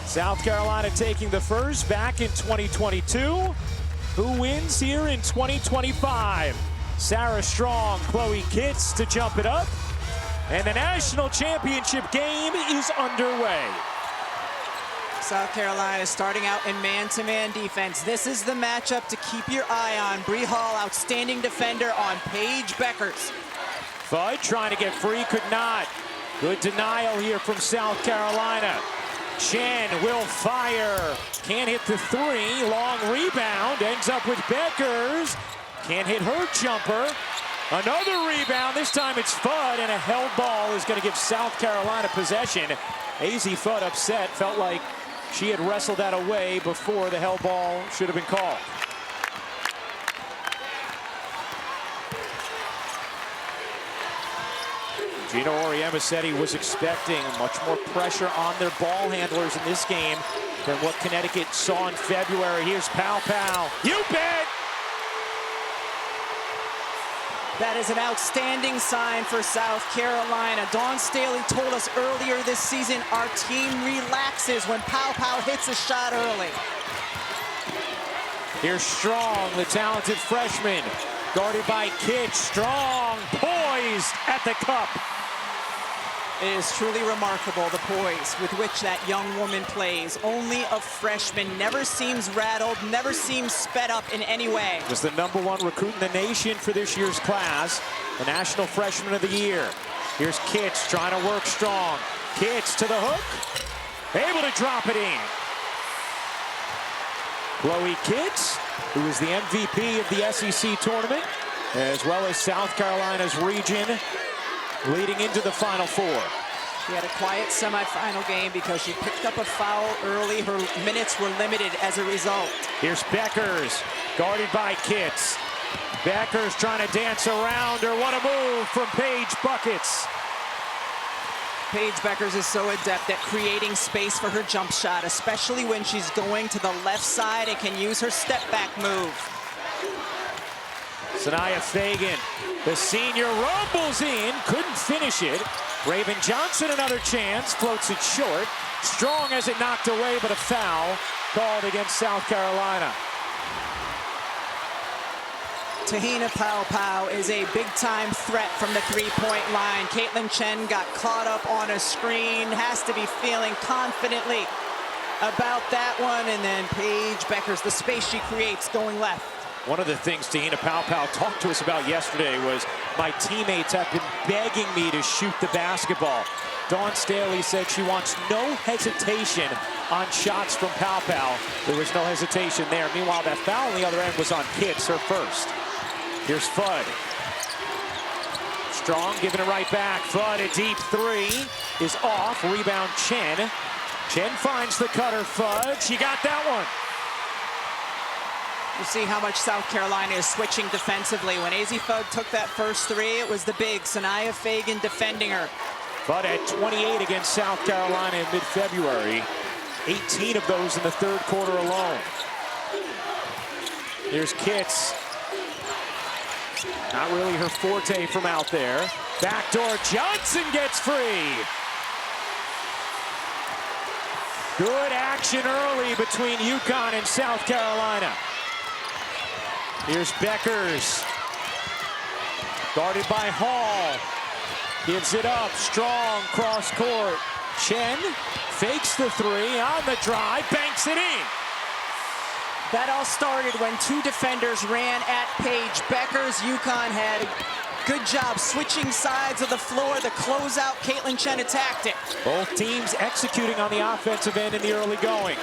South Carolina taking the first back in 2022. Who wins here in 2025? Sarah Strong, Chloe Kitts to jump it up. And the national championship game is underway. South Carolina starting out in man-to-man defense. This is the matchup to keep your eye on. Bree Hall, outstanding defender on Paige Bueckers. Fudd trying to get free, could not. Good denial here from South Carolina. Chen will fire. Can't hit the three. Long rebound. Ends up with Bueckers. Can't hit her jumper. Another rebound. This time it's Fudd, and a held ball is going to give South Carolina possession. Azzi Fudd upset. Felt like she had wrestled that away before the held ball should have been called. Gino Auriemma said he was expecting much more pressure on their ball handlers in this game than what Connecticut saw in February. Here's Pow Pow. You bet! That is an outstanding sign for South Carolina. Dawn Staley told us earlier this season our team relaxes when Pow Pow hits a shot early. Here's Strong, the talented freshman, guarded by Kitts. Strong, poised at the cup. It is truly remarkable, the poise with which that young woman plays. Only a freshman, never seems rattled, never seems sped up in any way. Was the #1 recruit in the nation for this year's class, the National Freshman of the Year. Here's Kitts trying to work Strong. Kitts to the hook, able to drop it in. Chloe Kitts, who is the MVP of the SEC tournament, as well as South Carolina's region, leading into the Final Four. She had a quiet semifinal game because she picked up a foul early. Her minutes were limited as a result. Here's Bueckers, guarded by Kitts. Bueckers trying to dance around her. What a move from Paige Bueckers. Paige Bueckers is so adept at creating space for her jump shot, especially when she's going to the left side and can use her step-back move. Sanaya Fagan, the senior, rumbles in, couldn't finish it. Raven Johnson, another chance, floats it short. Strong has it knocked away, but a foul called against South Carolina. Tahina Pow Pow is a big-time threat from the three-point line. Caitlin Chen got caught up on a screen, has to be feeling confidently about that one. And then Paige Bueckers, the space she creates going left. One of the things Tahina Pow Pow talked to us about yesterday was, my teammates have been begging me to shoot the basketball. Dawn Staley said she wants no hesitation on shots from Pow Pow. There was no hesitation there. Meanwhile, that foul on the other end was on Kitts, her first. Here's Fudd. Strong giving it right back. Fudd, a deep three is off. Rebound Chen. Chen finds the cutter. Fudd, she got that one. You see how much South Carolina is switching defensively. When Azzi Fudd took that first three, it was the big Sanaya Fagan defending her. Fudd had 28 against South Carolina in mid-February. 18 of those in the third quarter alone. Here's Kitts. Not really her forte from out there. Backdoor Johnson gets free. Good action early between UConn and South Carolina. Here's Bueckers, guarded by Hall. Gives it up, Strong, cross court. Chen fakes the three, on the drive, banks it in. That all started when two defenders ran at Paige Bueckers. UConn had a good job switching sides of the floor. The closeout, Caitlin Chen attacked it. Both teams executing on the offensive end in the early going.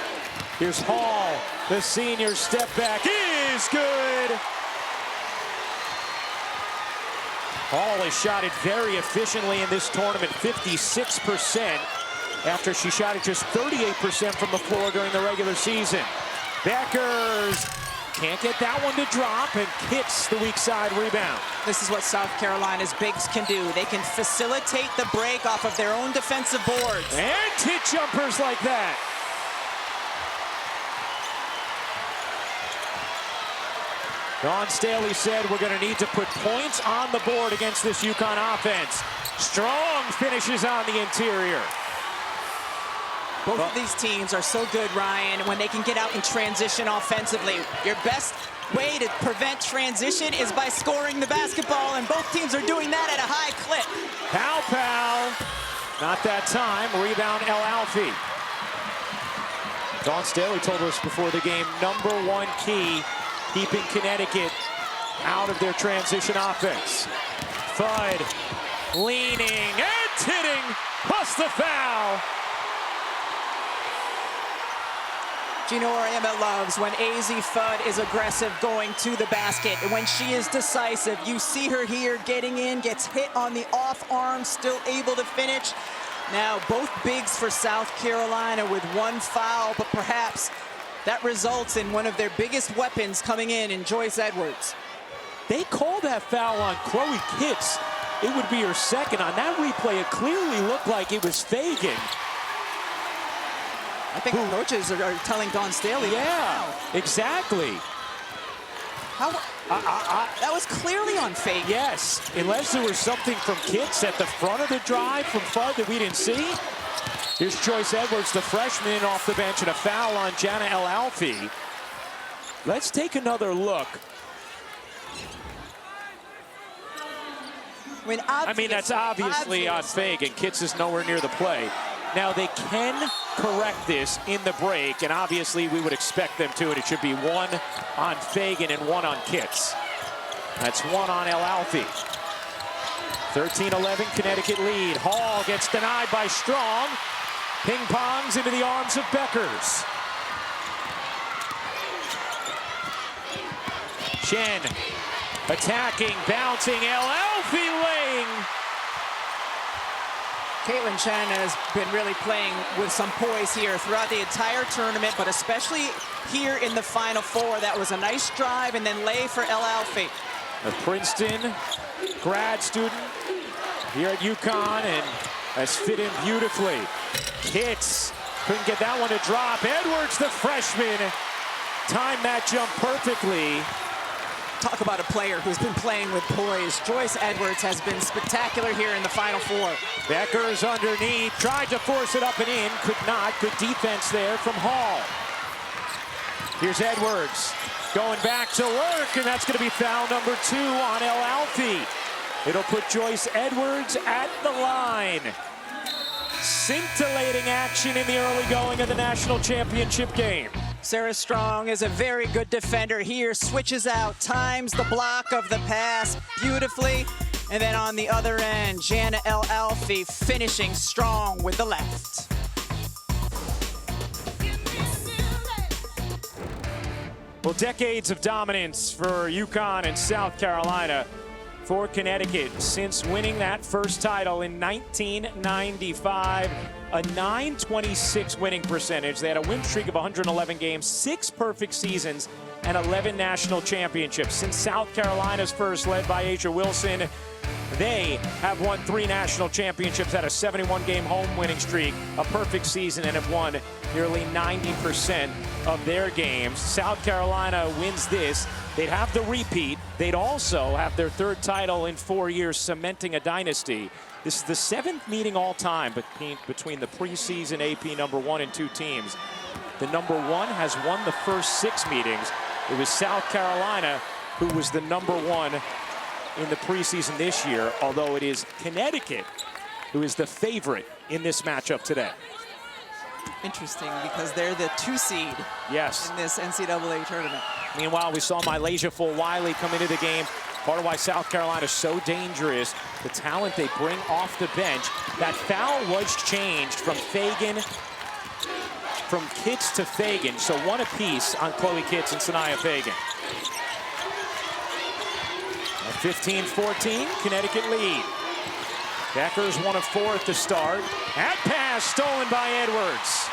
Here's Hall, the senior step back is good. Hall has shot it very efficiently in this tournament, 56%, after she shot it just 38% from the floor during the regular season. Bueckers can't get that one to drop, and hits the weak side rebound. This is what South Carolina's bigs can do. They can facilitate the break off of their own defensive boards. And hit jumpers like that. Dawn Staley said we're going to need to put points on the board against this UConn offense. Strong finishes on the interior. Both of these teams are so good, Ryan, when they can get out and transition offensively. Your best way to prevent transition is by scoring the basketball, and both teams are doing that at a high clip. Pow. Not that time. Rebound El Alfie. Dawn Staley told us before the game, #1 key, keeping Connecticut out of their transition offense. Fudd leaning and hitting, plus the foul. Do you know where Emmett loves when Azzi Fudd is aggressive going to the basket? And when she is decisive, you see her here getting in, gets hit on the off arm, still able to finish. Now, both bigs for South Carolina with 1 foul, but perhaps that results in one of their biggest weapons coming in Joyce Edwards. They called that foul on Chloe Kitts. It would be her second. On that replay, it clearly looked like it was Fagan. I think coaches are telling Dawn Staley. Yeah, exactly. That was clearly on Fagan. Yes, unless there was something from Kitts at the front of the drive from Fudd that we didn't see. Here's Joyce Edwards, the freshman, off the bench, and a foul on Jana El Alfie. Let's take another look. I mean that's obviously on Fagan. Kitts is nowhere near the play. Now, they can correct this in the break, and obviously we would expect them to, and it should be 1 on Fagan and 1 on Kitts. That's 1 on El Alfie. 13-11, Connecticut lead. Hall gets denied by Strong. Ping-pongs into the arms of Bueckers. Chen attacking, bouncing, El Alfie laying. Caitlin Chen has been really playing with some poise here throughout the entire tournament, but especially here in the Final Four. That was a nice drive and then lay for El Alfie. A Princeton grad student here at UConn and has fit in beautifully. Kitts couldn't get that one to drop. Edwards, the freshman, timed that jump perfectly. Talk about a player who's been playing with poise. Joyce Edwards has been spectacular here in the Final Four. Bueckers underneath, tried to force it up and in, could not. Good defense there from Hall. Here's Edwards going back to work, and that's going to be foul #2 on El Alfie. It'll put Joyce Edwards at the line. Scintillating action in the early going of the national championship game. Sarah Strong is a very good defender here, switches out, times the block of the pass beautifully, and then on the other end, Jana El Alfie finishing strong with the left. Well, decades of dominance for UConn and South Carolina. For Connecticut since winning that first title in 1995. A .926 winning percentage. They had a win streak of 111 games, 6 perfect seasons, and 11 national championships. Since South Carolina's first, led by Asia Wilson, they have won 3 national championships, had a 71-game home winning streak, a perfect season, and have won nearly 90% of their games. South Carolina wins this. They'd have the repeat. They'd also have their 3rd title in 4 years, cementing a dynasty. This is the 7th meeting all time between the preseason AP #1 and 2 teams. The #1 has won the first 6 meetings. It was South Carolina who was the #1 in the preseason this year, although it is Connecticut who is the favorite in this matchup today. Interesting, because they're the 2 seed in this NCAA tournament. Meanwhile, we saw Mylasia Fulwiley come into the game. Part of why South Carolina is so dangerous, the talent they bring off the bench. That foul was changed from Kitts to Fagan, so 1 apiece on Chloe Kitts and Sanaya Fagan. 15-14, Connecticut lead. Bueckers 1 of 4 at the start. That pass stolen by Edwards.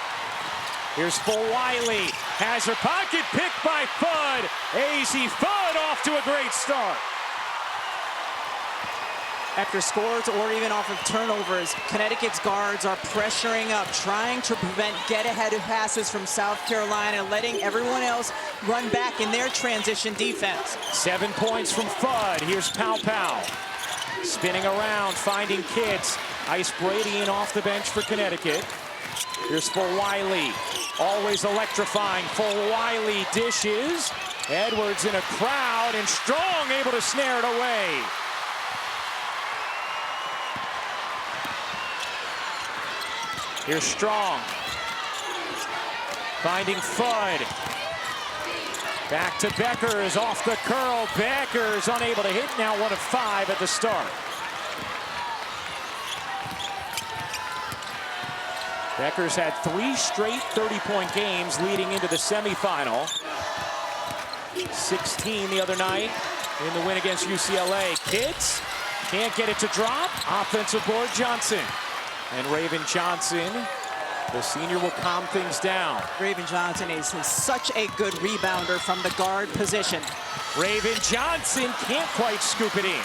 Here's Fulwiley, has her pocket picked by Fudd. Azzi Fudd off to a great start. After scores or even off of turnovers, Connecticut's guards are pressuring up, trying to prevent get-ahead passes from South Carolina, letting everyone else run back in their transition defense. 7 points from Fudd. Here's Pow. Spinning around, finding Kitts. Ice Brady in off the bench for Connecticut. Here's for Wiley. Always electrifying. For Wiley dishes. Edwards in a crowd, and Strong able to snare it away. Here's Strong. Finding Fudd. Back to Bueckers, off the curl. Bueckers unable to hit, now 1 of 5 at the start. Bueckers had 3 straight 30-point games leading into the semifinal. 16 the other night in the win against UCLA. Kids can't get it to drop. Offensive board, Johnson. And Raven Johnson, the senior, will calm things down. Raven Johnson is such a good rebounder from the guard position. Raven Johnson can't quite scoop it in.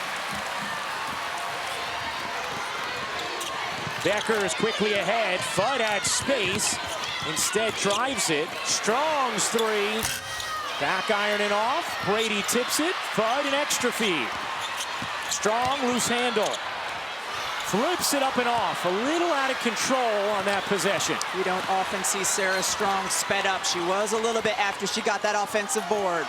Bueckers quickly ahead. Fudd had space. Instead drives it. Strong's 3. Back iron and off. Brady tips it. Fudd an extra feed. Strong, loose handle. Flips it up and off. A little out of control on that possession. You don't often see Sarah Strong sped up. She was a little bit after she got that offensive board.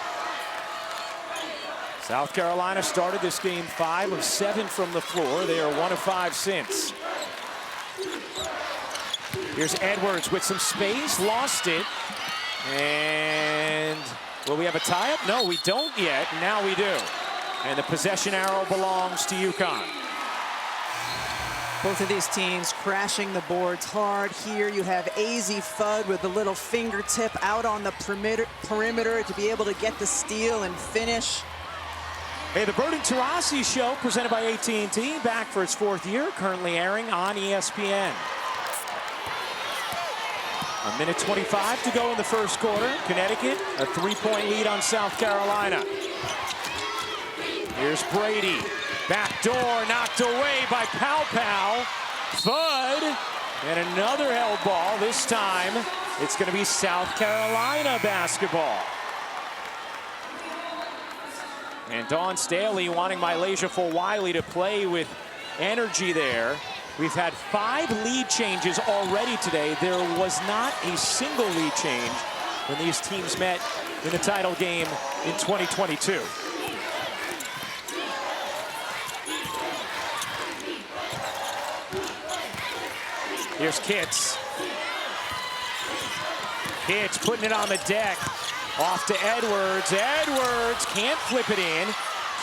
South Carolina started this game 5 of 7 from the floor. They are 1 of 5 since. Here's Edwards with some space. Lost it. And will we have a tie-up? No, we don't yet. Now we do. And the possession arrow belongs to UConn. Both of these teams crashing the boards hard. Here you have Azzi Fudd with a little fingertip out on the perimeter to be able to get the steal and finish. Hey, the Burden Taurasi Show, presented by AT&T, back for its 4th year, currently airing on ESPN. 1:25 to go in the first quarter. Connecticut, a 3-point lead on South Carolina. Here's Brady. Back door knocked away by Pow. Fudd, and another held ball. This time, it's going to be South Carolina basketball. And Dawn Staley wanting Mylasia for Wiley to play with energy there. We've had 5 lead changes already today. There was not a single lead change when these teams met in the title game in 2022. Here's Kitts. Kitts putting it on the deck. Off to Edwards. Edwards can't flip it in.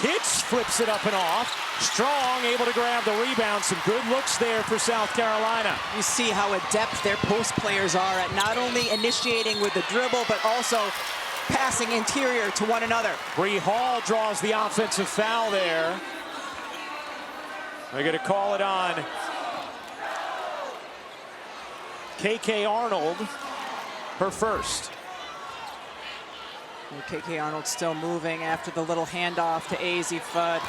Kitts flips it up and off. Strong able to grab the rebound. Some good looks there for South Carolina. You see how adept their post players are at not only initiating with the dribble, but also passing interior to one another. Bree Hall draws the offensive foul there. They're going to call it on KK Arnold, her first. And KK Arnold still moving after the little handoff to Azzi Fudd.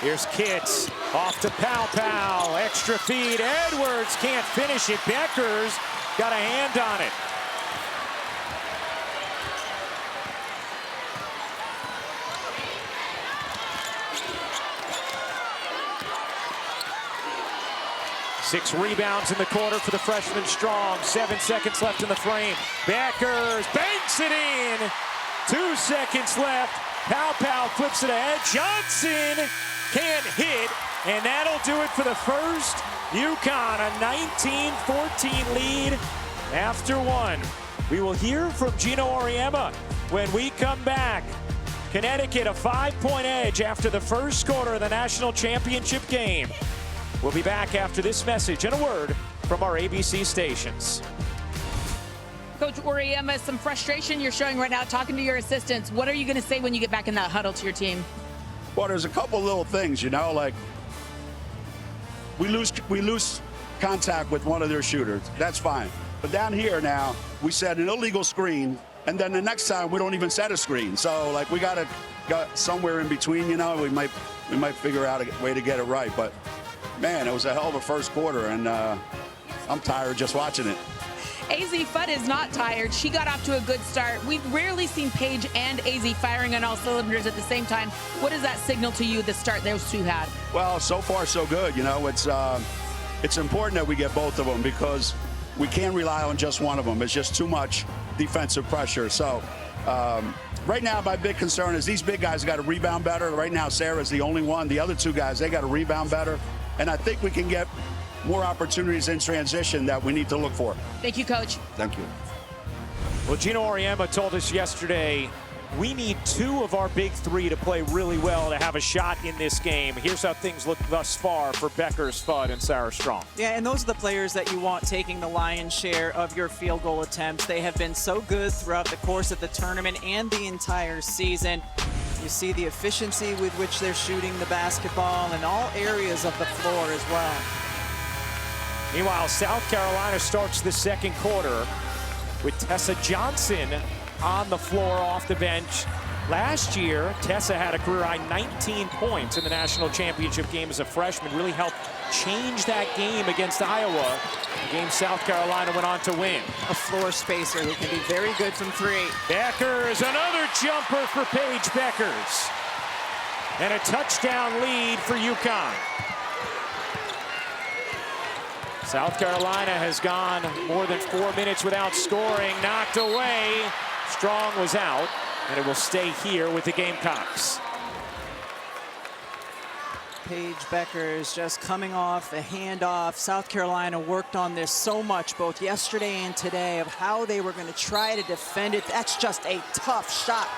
Here's Kitts, off to Pow. Extra feed, Edwards can't finish it. Bueckers got a hand on it. Six rebounds in the quarter for the freshman Strong. 7 seconds left in the frame. Bueckers banks it in. 2 seconds left. Pow flips it ahead. Johnson can't hit, and that'll do it for the first. UConn a 19-14 lead after 1. We will hear from Gino Auriemma when we come back. Connecticut a 5-point edge after the first quarter of the national championship game. We'll be back after this message and a word from our ABC stations. Coach Auriemma, some frustration you're showing right now talking to your assistants. What are you going to say when you get back in that huddle to your team? Well, there's a couple little things, like we lose contact with one of their shooters. That's fine. But down here now, we set an illegal screen, and then the next time we don't even set a screen. So we got somewhere in between. We might figure out a way to get it right. But man, it was a hell of a first quarter, and I'm tired just watching it. Azzi Fudd is not tired. She got off to a good start. We've rarely seen Paige and Azzi firing on all cylinders at the same time. What does that signal to you, the start those two had? Well, so far so good. You know, it's important that we get both of them because we can't rely on just one of them. It's just too much defensive pressure. So right now, my big concern is these big guys got to rebound better. Right now, Sarah's the only one. The other two guys, they got to rebound better. And I think we can get more opportunities in transition that we need to look for. Thank you, Coach. Thank you. Well, Gino Auriemma told us yesterday we need two of our big three to play really well to have a shot in this game. Here's how things look thus far for Bueckers, Fudd, and Sarah Strong. Yeah, and those are the players that you want taking the lion's share of your field goal attempts. They have been so good throughout the course of the tournament and the entire season. You see the efficiency with which they're shooting the basketball in all areas of the floor as well. Meanwhile, South Carolina starts the second quarter with Tessa Johnson on the floor off the bench. Last year, Tessa had a career-high 19 points in the national championship game as a freshman. Really helped change that game against Iowa, a game South Carolina went on to win. A floor spacer who can be very good from three. Bueckers, another jumper for Paige Bueckers. And a touchdown lead for UConn. South Carolina has gone more than 4 minutes without scoring. Knocked away. Strong was out, and it will stay here with the Gamecocks. Paige Bueckers just coming off a handoff. South Carolina worked on this so much both yesterday and today of how they were going to try to defend it. That's just a tough shot.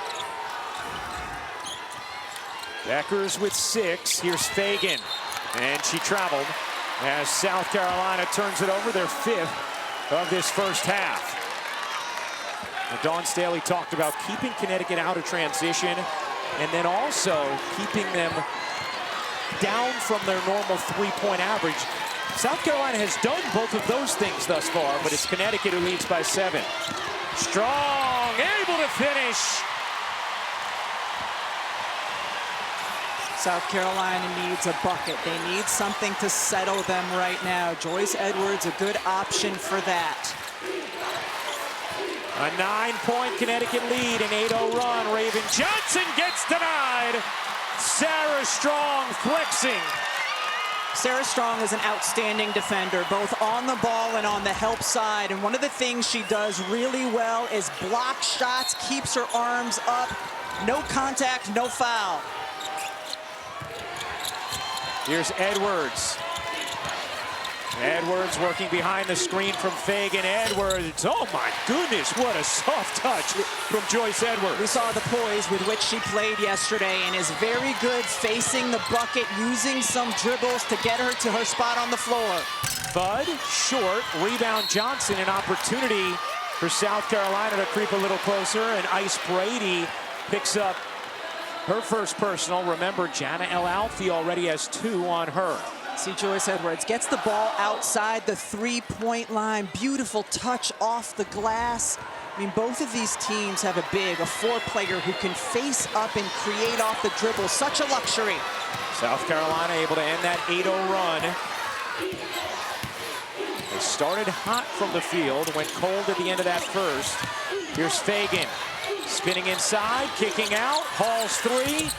Bueckers with 6. Here's Fagan, and she traveled as South Carolina turns it over, their 5th of this first half. Now, Dawn Staley talked about keeping Connecticut out of transition and then also keeping them down from their normal three-point average. South Carolina has done both of those things thus far, but it's Connecticut who leads by 7. Strong, able to finish. South Carolina needs a bucket. They need something to settle them right now. Joyce Edwards, a good option for that. A 9-point Connecticut lead, an 8-0 run. Raven Johnson gets denied. Sarah Strong flexing. Sarah Strong is an outstanding defender, both on the ball and on the help side. And one of the things she does really well is block shots, keeps her arms up. No contact, no foul. Here's Edwards. Edwards working behind the screen from Fagan. Edwards, oh my goodness, what a soft touch from Joyce Edwards. We saw the poise with which she played yesterday and is very good facing the bucket, using some dribbles to get her to her spot on the floor. Fudd, short, rebound Johnson, an opportunity for South Carolina to creep a little closer, and Ice Brady picks up her first personal. Remember, Jana El Alfie already has 2 on her. See Joyce Edwards gets the ball outside the three-point line. Beautiful touch off the glass. I mean, both of these teams have a big, a 4-player who can face up and create off the dribble. Such a luxury. South Carolina able to end that 8-0 run. They started hot from the field, went cold at the end of that first. Here's Fagan. Spinning inside, kicking out, Hall's 3,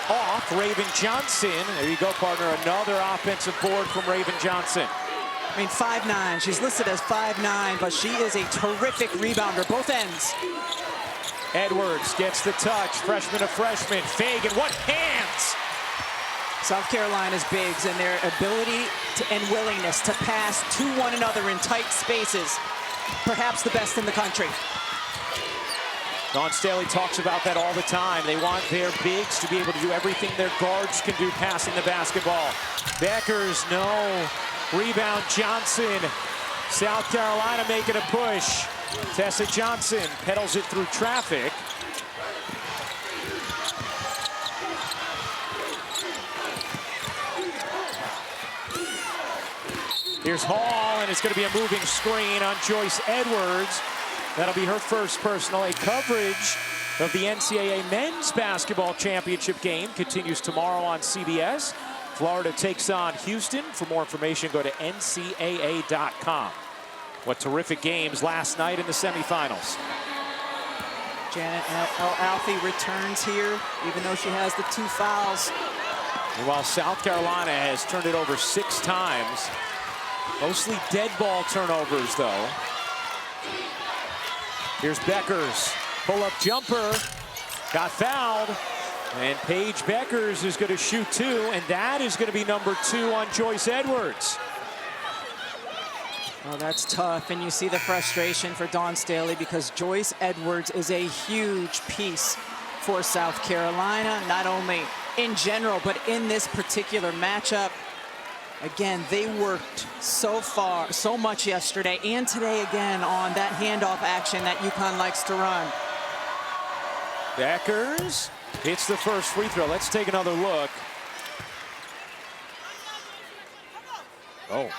off, Raven Johnson. There you go, partner, another offensive board from Raven Johnson. I mean, 5'9", she's listed as 5'9", but she is a terrific rebounder, both ends. Edwards gets the touch, freshman to freshman. Fagan, what hands! South Carolina's bigs and their ability and willingness to pass to one another in tight spaces, perhaps the best in the country. Dawn Staley talks about that all the time. They want their bigs to be able to do everything their guards can do passing the basketball. Bueckers, no. Rebound Johnson. South Carolina making a push. Tessa Johnson pedals it through traffic. Here's Hall, and it's going to be a moving screen on Joyce Edwards. That'll be her first personal. A coverage of the NCAA Men's Basketball Championship game continues tomorrow on CBS. Florida takes on Houston. For more information, go to ncaa.com. What terrific games last night in the semifinals. Janet Alfie returns here, even though she has the 2 fouls. And while South Carolina has turned it over 6 times, mostly dead ball turnovers, though. Here's Bueckers, pull-up jumper, got fouled, and Paige Bueckers is going to shoot 2, and that is going to be number 2 on Joyce Edwards. Oh, that's tough, and you see the frustration for Dawn Staley because Joyce Edwards is a huge piece for South Carolina, not only in general, but in this particular matchup. Again, they worked so much yesterday and today again on that handoff action that UConn likes to run. Bueckers hits the first free throw. Let's take another look. Oh,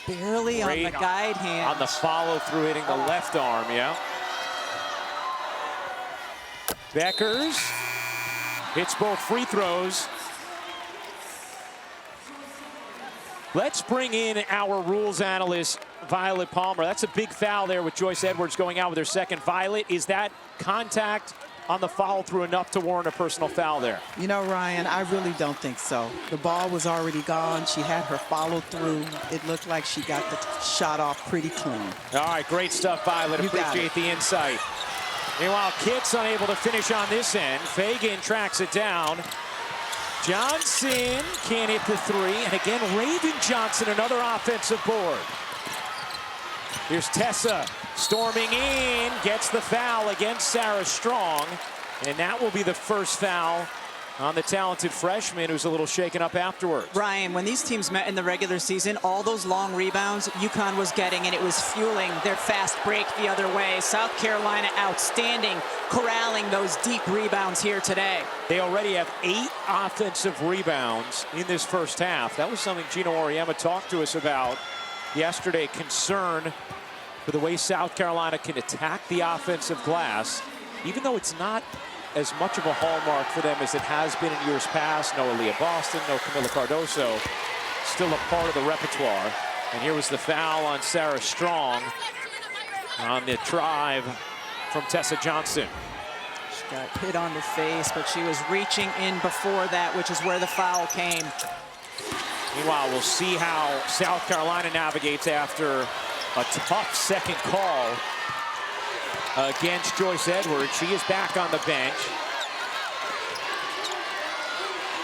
Barely on the guide hand. On the follow through, hitting the left arm, yeah. Bueckers hits both free throws. Let's bring in our rules analyst, Violet Palmer. That's a big foul there with Joyce Edwards going out with her second. Violet, is that contact on the follow through enough to warrant a personal foul there? You know, Ryan, I really don't think so. The ball was already gone. She had her follow through. It looked like she got the shot off pretty clean. All right, great stuff, Violet. Appreciate the insight. Meanwhile, Kitts unable to finish on this end. Fagan tracks it down. Johnson can't hit the 3. And again, Raven Johnson, another offensive board. Here's Tessa storming in, gets the foul against Sarah Strong. And that will be the first foul on the talented freshman who's a little shaken up afterwards. Ryan, when these teams met in the regular season, all those long rebounds UConn was getting, and it was fueling their fast break the other way. South Carolina outstanding, corralling those deep rebounds here today. They already have 8 offensive rebounds in this first half. That was something Gino Auriemma talked to us about yesterday, concern for the way South Carolina can attack the offensive glass, even though it's not as much of a hallmark for them as it has been in years past. No Aaliyah Boston, no Camila Cardoso, still a part of the repertoire. And here was the foul on Sarah Strong on the drive from Tessa Johnson. She got hit on the face, but she was reaching in before that, which is where the foul came. Meanwhile, we'll see how South Carolina navigates after a tough second call against Joyce Edwards. She is back on the bench.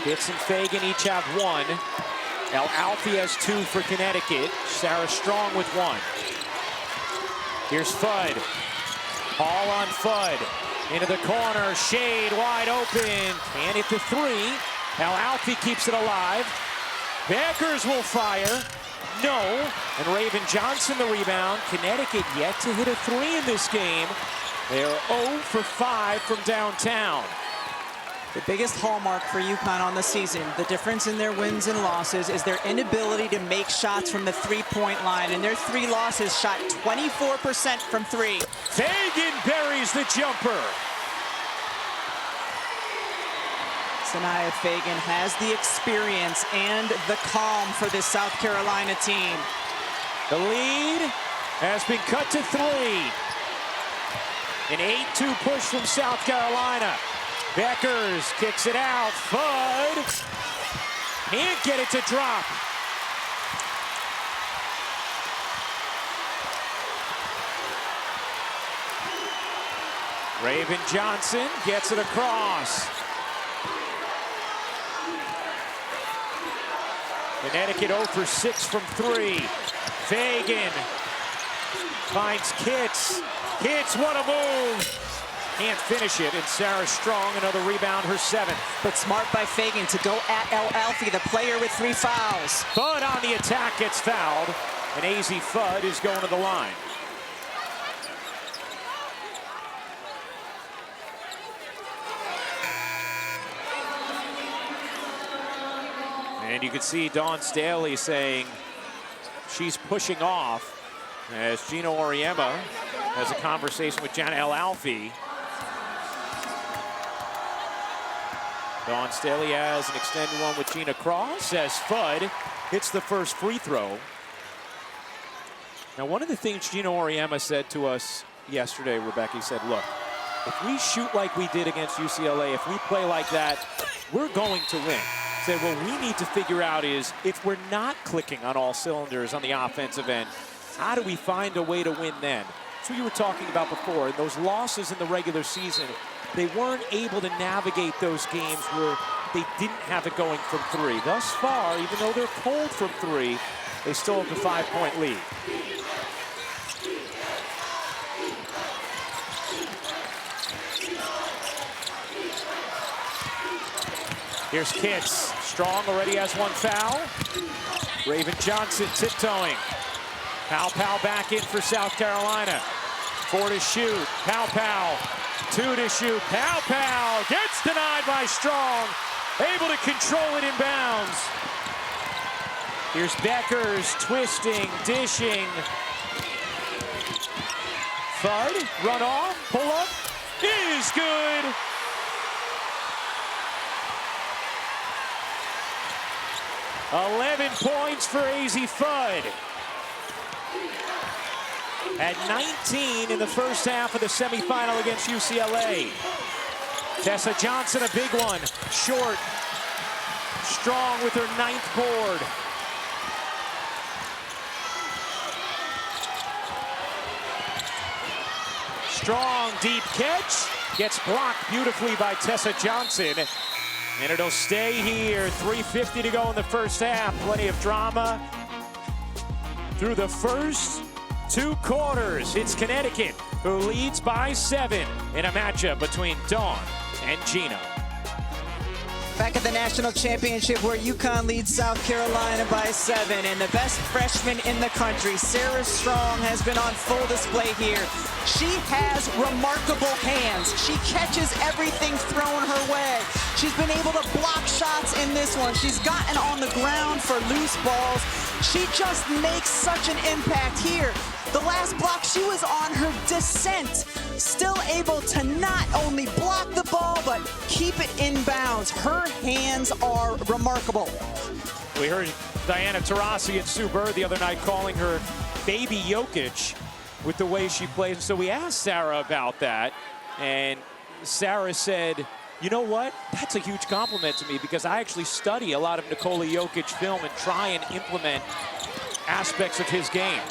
Kitts and Fagan each have 1. El Alfie has 2 for Connecticut. Sarah Strong with 1. Here's Fudd. Hall on Fudd. Into the corner. Shade wide open. Can't hit the 3. El Alfie keeps it alive. Bueckers will fire. No. And Raven Johnson the rebound. Connecticut yet to hit a 3 in this game. They are 0 for 5 from downtown. The biggest hallmark for UConn on the season, the difference in their wins and losses, is their inability to make shots from the 3-point line. And their 3 losses shot 24% from 3. Fagan buries the jumper. Sanaya Fagan has the experience and the calm for this South Carolina team. The lead has been cut to 3. An 8-2 push from South Carolina. Bueckers kicks it out. Fudd can't get it to drop. Raven Johnson gets it across. Connecticut 0 for 6 from 3. Fagan finds Kitts. Kitts, what a move. Can't finish it, and Sarah Strong, another rebound, her 7th. But smart by Fagan to go at El Alfie, the player with 3 fouls. Fudd on the attack gets fouled, and Azzi Fudd is going to the line. And you can see Dawn Staley saying she's pushing off as Gino Auriemma has a conversation with Jana El Alfie. Dawn Staley has an extended one with Gina Cross as Fudd hits the first free throw. Now, one of the things Gino Auriemma said to us yesterday, Rebecca, he said, look, if we shoot like we did against UCLA, if we play like that, we're going to win. He said, what we need to figure out is if we're not clicking on all cylinders on the offensive end, how do we find a way to win then? That's what you were talking about before. Those losses in the regular season, they weren't able to navigate those games where they didn't have it going from three. Thus far, even though they're cold from three, they still have the 5-point lead. Here's Kitts. Strong already has one foul. Raven Johnson tiptoeing. Pow back in for South Carolina. 4 to shoot. Pow. 2 to shoot. Pow gets denied by Strong. Able to control it in bounds. Here's Bueckers twisting, dishing. Fudd, run off, pull up, is good. $11 points for Azzi Fudd. At 19 in the first half of the semifinal against UCLA. Tessa Johnson, a big one. Short. Strong with her 9th board. Strong, deep catch. Gets blocked beautifully by Tessa Johnson. And it'll stay here. 3:50 to go in the first half. Plenty of drama through the first 2 quarters. It's Connecticut who leads by 7 in a matchup between Dawn and Gino. Back at the national championship where UConn leads South Carolina by 7, and the best freshman in the country, Sarah Strong, has been on full display here. She has remarkable hands. She catches everything thrown her way. She's been able to block shots in this one. She's gotten on the ground for loose balls. She just makes such an impact here. The last block, she was on her descent, still able to not only block the ball, but keep it in bounds. Her hands are remarkable. We heard Diana Taurasi and Sue Bird the other night calling her baby Jokic with the way she plays. So we asked Sarah about that, and Sarah said, you know what? That's a huge compliment to me because I actually study a lot of Nikola Jokic film and try and implement aspects of his game.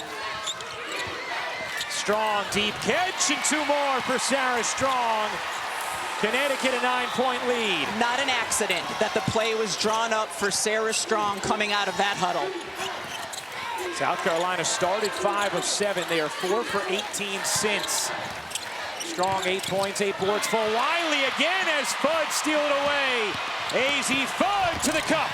Strong, deep catch, and 2 more for Sarah Strong. Connecticut a 9-point lead. Not an accident that the play was drawn up for Sarah Strong coming out of that huddle. South Carolina started 5 of 7. They are 4 for 18 since. Strong 8 points, 8 boards for Wiley again as Fudd steal it away. Azzi Fudd to the cup.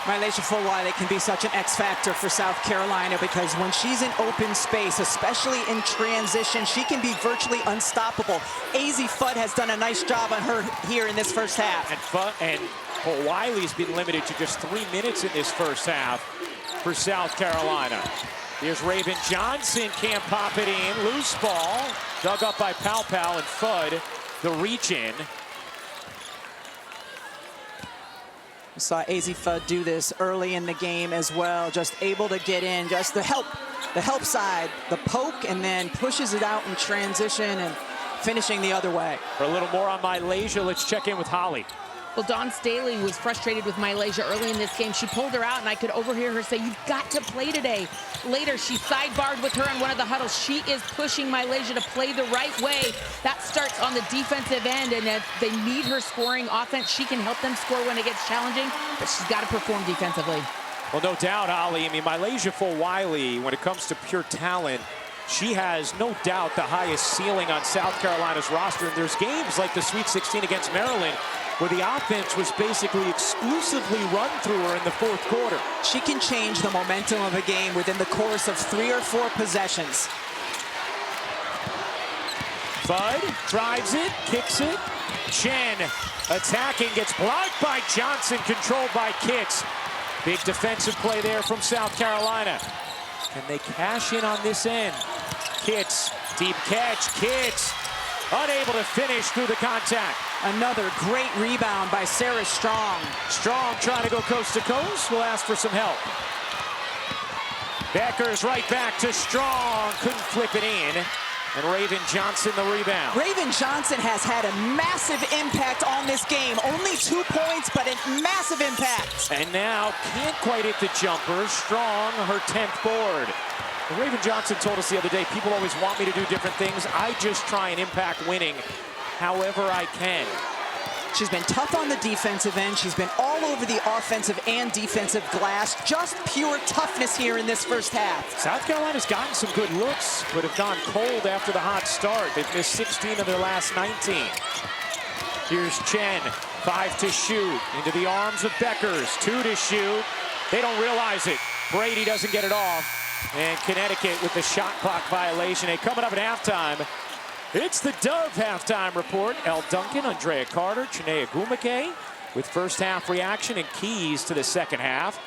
Mylasia Fudd can be such an X factor for South Carolina because when she's in open space, especially in transition, she can be virtually unstoppable. Azzi Fudd has done a nice job on her here in this first half. And Wiley's been limited to just 3 minutes in this first half for South Carolina. Here's Raven Johnson, can't pop it in. Loose ball, dug up by Pow and Fudd, the reach in. We saw Azzi Fudd do this early in the game as well, just able to get in, just the help side, the poke, and then pushes it out in transition and finishing the other way. For a little more on Mylasia, let's check in with Holly. Well, Dawn Staley was frustrated with Mylasia early in this game. She pulled her out, and I could overhear her say, you've got to play today. Later, she sidebarred with her in one of the huddles. She is pushing Mylasia to play the right way. That starts on the defensive end, and if they need her scoring offense, she can help them score when it gets challenging, but she's got to perform defensively. Well, no doubt, Holly. I mean, Mylasia Fudd, when it comes to pure talent, she has no doubt the highest ceiling on South Carolina's roster. And there's games like the Sweet 16 against Maryland where the offense was basically exclusively run through her in the 4th quarter. She can change the momentum of a game within the course of 3 or 4 possessions. Fudd drives it, kicks it. Chen attacking, gets blocked by Johnson, controlled by Kitts. Big defensive play there from South Carolina. Can they cash in on this end? Kitts, deep catch, Kitts unable to finish through the contact. Another great rebound by Sarah Strong. Strong trying to go coast to coast. We'll ask for some help. Bueckers right back to Strong. Couldn't flip it in. And Raven Johnson the rebound. Raven Johnson has had a massive impact on this game. Only 2 points, but a massive impact. And now can't quite hit the jumper. Strong, her 10th board. And Raven Johnson told us the other day, people always want me to do different things. I just try and impact winning however I can. She's been tough on the defensive end. She's been all over the offensive and defensive glass. Just pure toughness here in this first half. South Carolina's gotten some good looks, but have gone cold after the hot start. They've missed 16 of their last 19. Here's Chen, 5 to shoot. Into the arms of Bueckers, 2 to shoot. They don't realize it. Brady doesn't get it off. And Connecticut with the shot clock violation. And coming up at halftime, it's the Dove halftime report. Elle Duncan, Andrea Carter, Chinea Gumake with first half reaction and keys to the second half.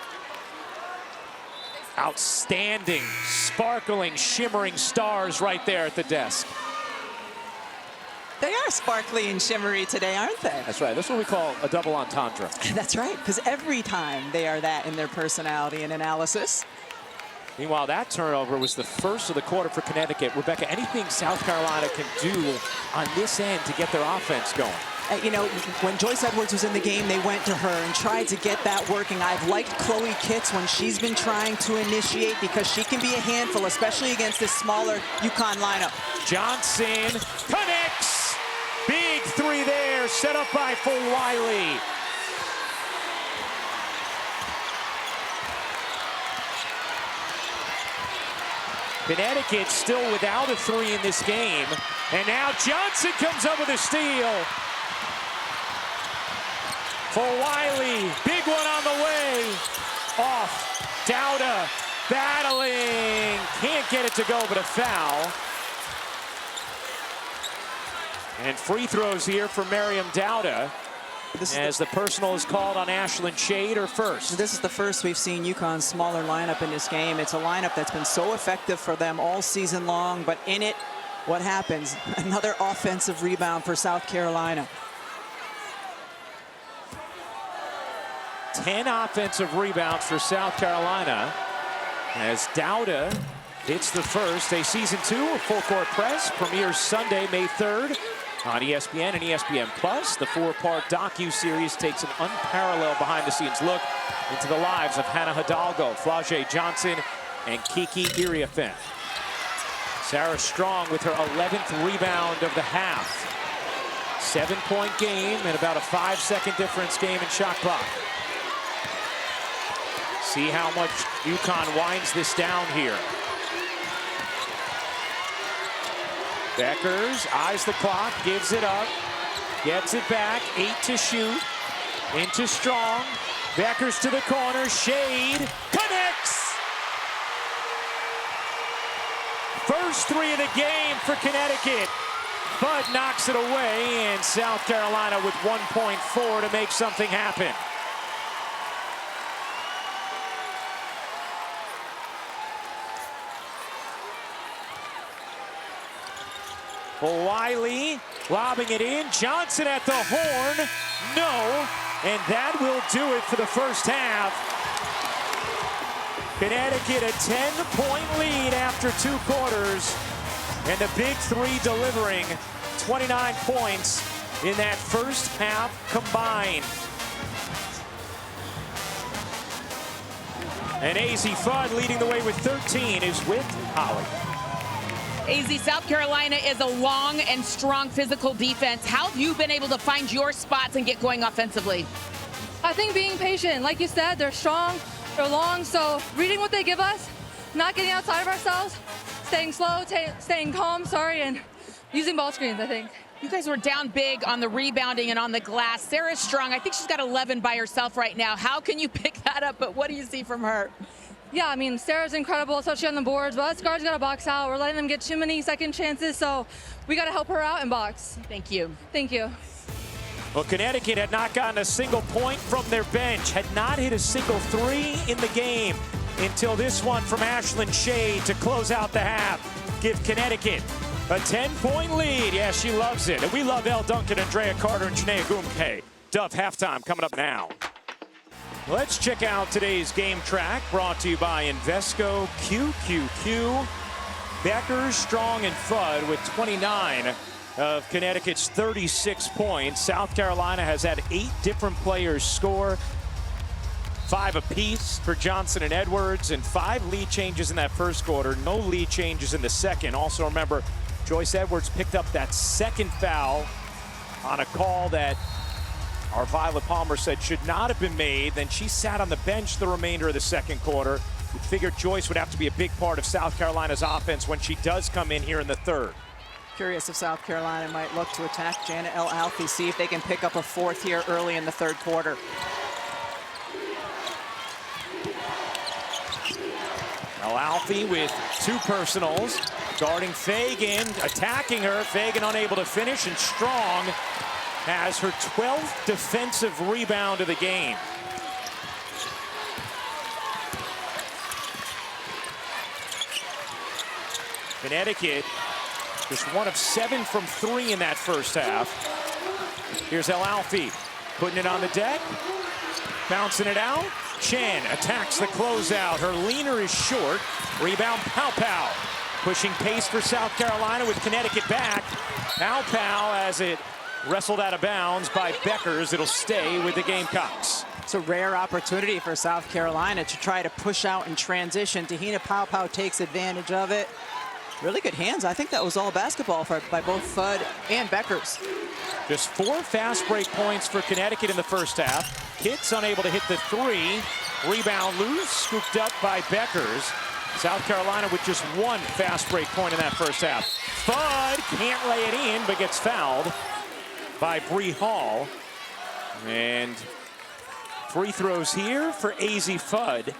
Outstanding, sparkling, shimmering stars right there at the desk. They are sparkly and shimmery today, aren't they? That's right. That's what we call a double entendre. That's right, because every time they are that in their personality and analysis. Meanwhile, that turnover was the first of the quarter for Connecticut. Rebecca, anything South Carolina can do on this end to get their offense going? You know, when Joyce Edwards was in the game, they went to her and tried to get that working. I've liked Chloe Kitts when she's been trying to initiate because she can be a handful, especially against this smaller UConn lineup. Johnson connects. Big 3 there, set up by Wiley. Connecticut still without a 3 in this game. And now Johnson comes up with a steal. For Wiley, big one on the way. Off, Dowda, battling. Can't get it to go, but a foul. And free throws here for Miriam Dowda. As the personal is called on Ashlyn Shade, her first. This is the first we've seen UConn's smaller lineup in this game. It's a lineup that's been so effective for them all season long, but in it, what happens? Another offensive rebound for South Carolina. 10 offensive rebounds for South Carolina as Dowda hits the first. A season 2 of Full Court Press premieres Sunday, May 3rd. On ESPN and ESPN Plus, the 4-part docu-series takes an unparalleled behind-the-scenes look into the lives of Hannah Hidalgo, Flau'jae Johnson, and Kiki Iriafen. Sarah Strong with her 11th rebound of the half. 7-point game and about a 5-second difference game in shot clock. See how much UConn winds this down here. Bueckers eyes the clock, gives it up, gets it back, 8 to shoot, into Strong. Bueckers to the corner, Shade, connects! First 3 of the game for Connecticut. Fudd knocks it away, and South Carolina with 1.4 to make something happen. Wiley lobbing it in. Johnson at the horn. No. And that will do it for the first half. Connecticut a 10-point lead after 2 quarters. And the big 3 delivering 29 points in that first half combined. And Azzi Fudd leading the way with 13 is with Holly. Azzi, South Carolina is a long and strong physical defense. How have you been able to find your spots and get going offensively? I think being patient. Like you said, they're strong, they're long, so reading what they give us, not getting outside of ourselves, staying slow, staying calm, and using ball screens, I think. You guys were down big on the rebounding and on the glass. Sarah Strong, I think she's got 11 by herself right now. How can you pick that up, but what do you see from her? Yeah, I mean, Sarah's incredible, especially on the boards, but us guards got to box out. We're letting them get too many second chances, so we got to help her out and box. Thank you. Thank you. Well, Connecticut had not gotten a single point from their bench, had not hit a single 3 in the game until this one from Ashlyn Shade to close out the half. Give Connecticut A 10-point lead. Yeah, she loves it. And we love Elle Duncan, Andrea Carter, and Janae Gumke. Dove halftime coming up now. Let's check out today's game track, brought to you by Invesco QQQ. Bueckers, Strong, and Fudd with 29 of Connecticut's 36 points. South Carolina has had 8 different players score. 5 apiece for Johnson and Edwards, and 5 lead changes in that first quarter. No lead changes in the second. Also remember, Joyce Edwards picked up that second foul on a call that our Violet Palmer said should not have been made. Then she sat on the bench the remainder of the second quarter. We figured Joyce would have to be a big part of South Carolina's offense when she does come in here in the third. Curious if South Carolina might look to attack Janet El Alfie, see if they can pick up a 4th here early in the third quarter. El Alfie with 2 personals, guarding Fagan, attacking her. Fagan unable to finish, and Strong has her 12th defensive rebound of the game. Connecticut just 1 of 7 from 3 in that first half. Here's El Alfie putting it on the deck, bouncing it out. Chen attacks the closeout. Her leaner is short. Rebound, Pow Pow. Pushing pace for South Carolina with Connecticut back. Pow Pow as it wrestled out of bounds by Bueckers. It'll stay with the Gamecocks. It's a rare opportunity for South Carolina to try to push out and transition. Tahina Pow Pow takes advantage of it. Really good hands. I think that was all basketball by both Fudd and Bueckers. Just 4 fast break points for Connecticut in the first half. Kitts unable to hit the 3. Rebound loose, scooped up by Bueckers. South Carolina with just 1 fast break point in that first half. Fudd can't lay it in, but gets fouled by Bree Hall. And free throws here for Azzi Fudd.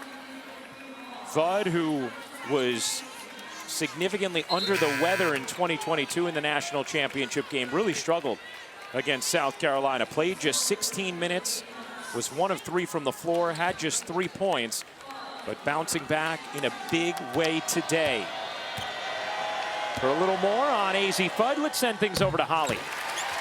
Fudd, who was significantly under the weather in 2022 in the national championship game, really struggled against South Carolina. Played just 16 minutes, was 1 of 3 from the floor, had just 3 points, but bouncing back in a big way today. For a little more on Azzi Fudd, let's send things over to Holly.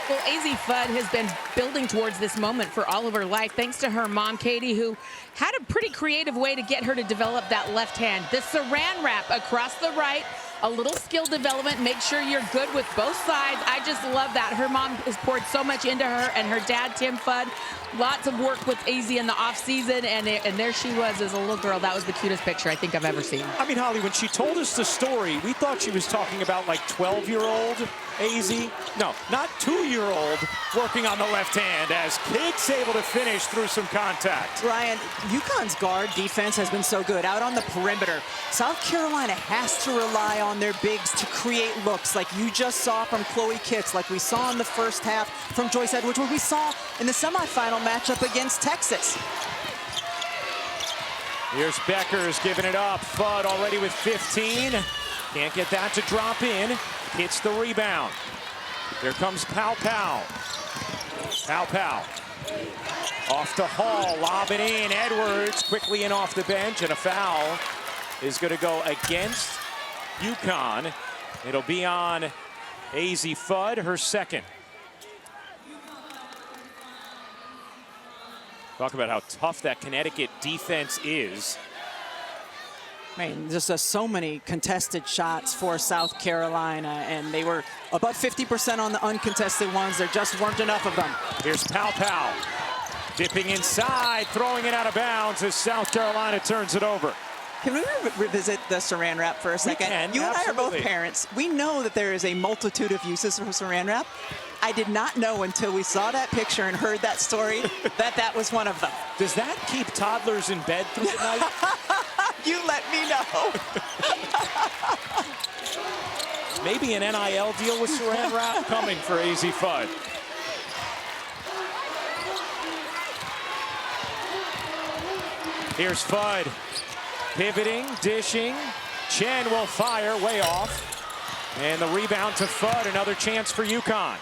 Well, Azzi Fudd has been building towards this moment for all of her life, thanks to her mom, Katie, who had a pretty creative way to get her to develop that left hand. The saran wrap across the right, a little skill development, make sure you're good with both sides. I just love that. Her mom has poured so much into her, and her dad, Tim Fudd, lots of work with Azzi in the offseason, and there she was as a little girl. That was the cutest picture I think I've ever seen. I mean, Holly, when she told us the story, we thought she was talking about like 12-year-old Azzi. No, not 2-year-old working on the left hand, as Kitts able to finish through some contact. Ryan, UConn's guard defense has been so good out on the perimeter. South Carolina has to rely on their bigs to create looks like you just saw from Chloe Kitts, like we saw in the first half from Joyce Edwards, what we saw in the semifinal matchup against Texas. Here's Bueckers giving it up. Fudd already with 15. Can't get that to drop in. Hits the rebound. Here comes Pow Pow. Pow Pow. Off to Hall, lob it in. Edwards quickly in off the bench, and a foul is going to go against UConn. It'll be on Azzi Fudd, her second. Talk about how tough that Connecticut defense is. Man, just so many contested shots for South Carolina, and they were about 50% on the uncontested ones. There just weren't enough of them. Here's Pow Pow. Dipping inside, throwing it out of bounds as South Carolina turns it over. Can we revisit the saran wrap for a second? We can, you and I are both absolutely. parents. We know that there is a multitude of uses for saran wrap. I did not know until we saw that picture and heard that story that was one of them. Does that keep toddlers in bed through the night? You let me know. Maybe an NIL deal with saran wrap coming for Azzi Fudd. Here's Fudd. Pivoting, dishing. Chen will fire way off. And the rebound to Fudd. Another chance for UConn.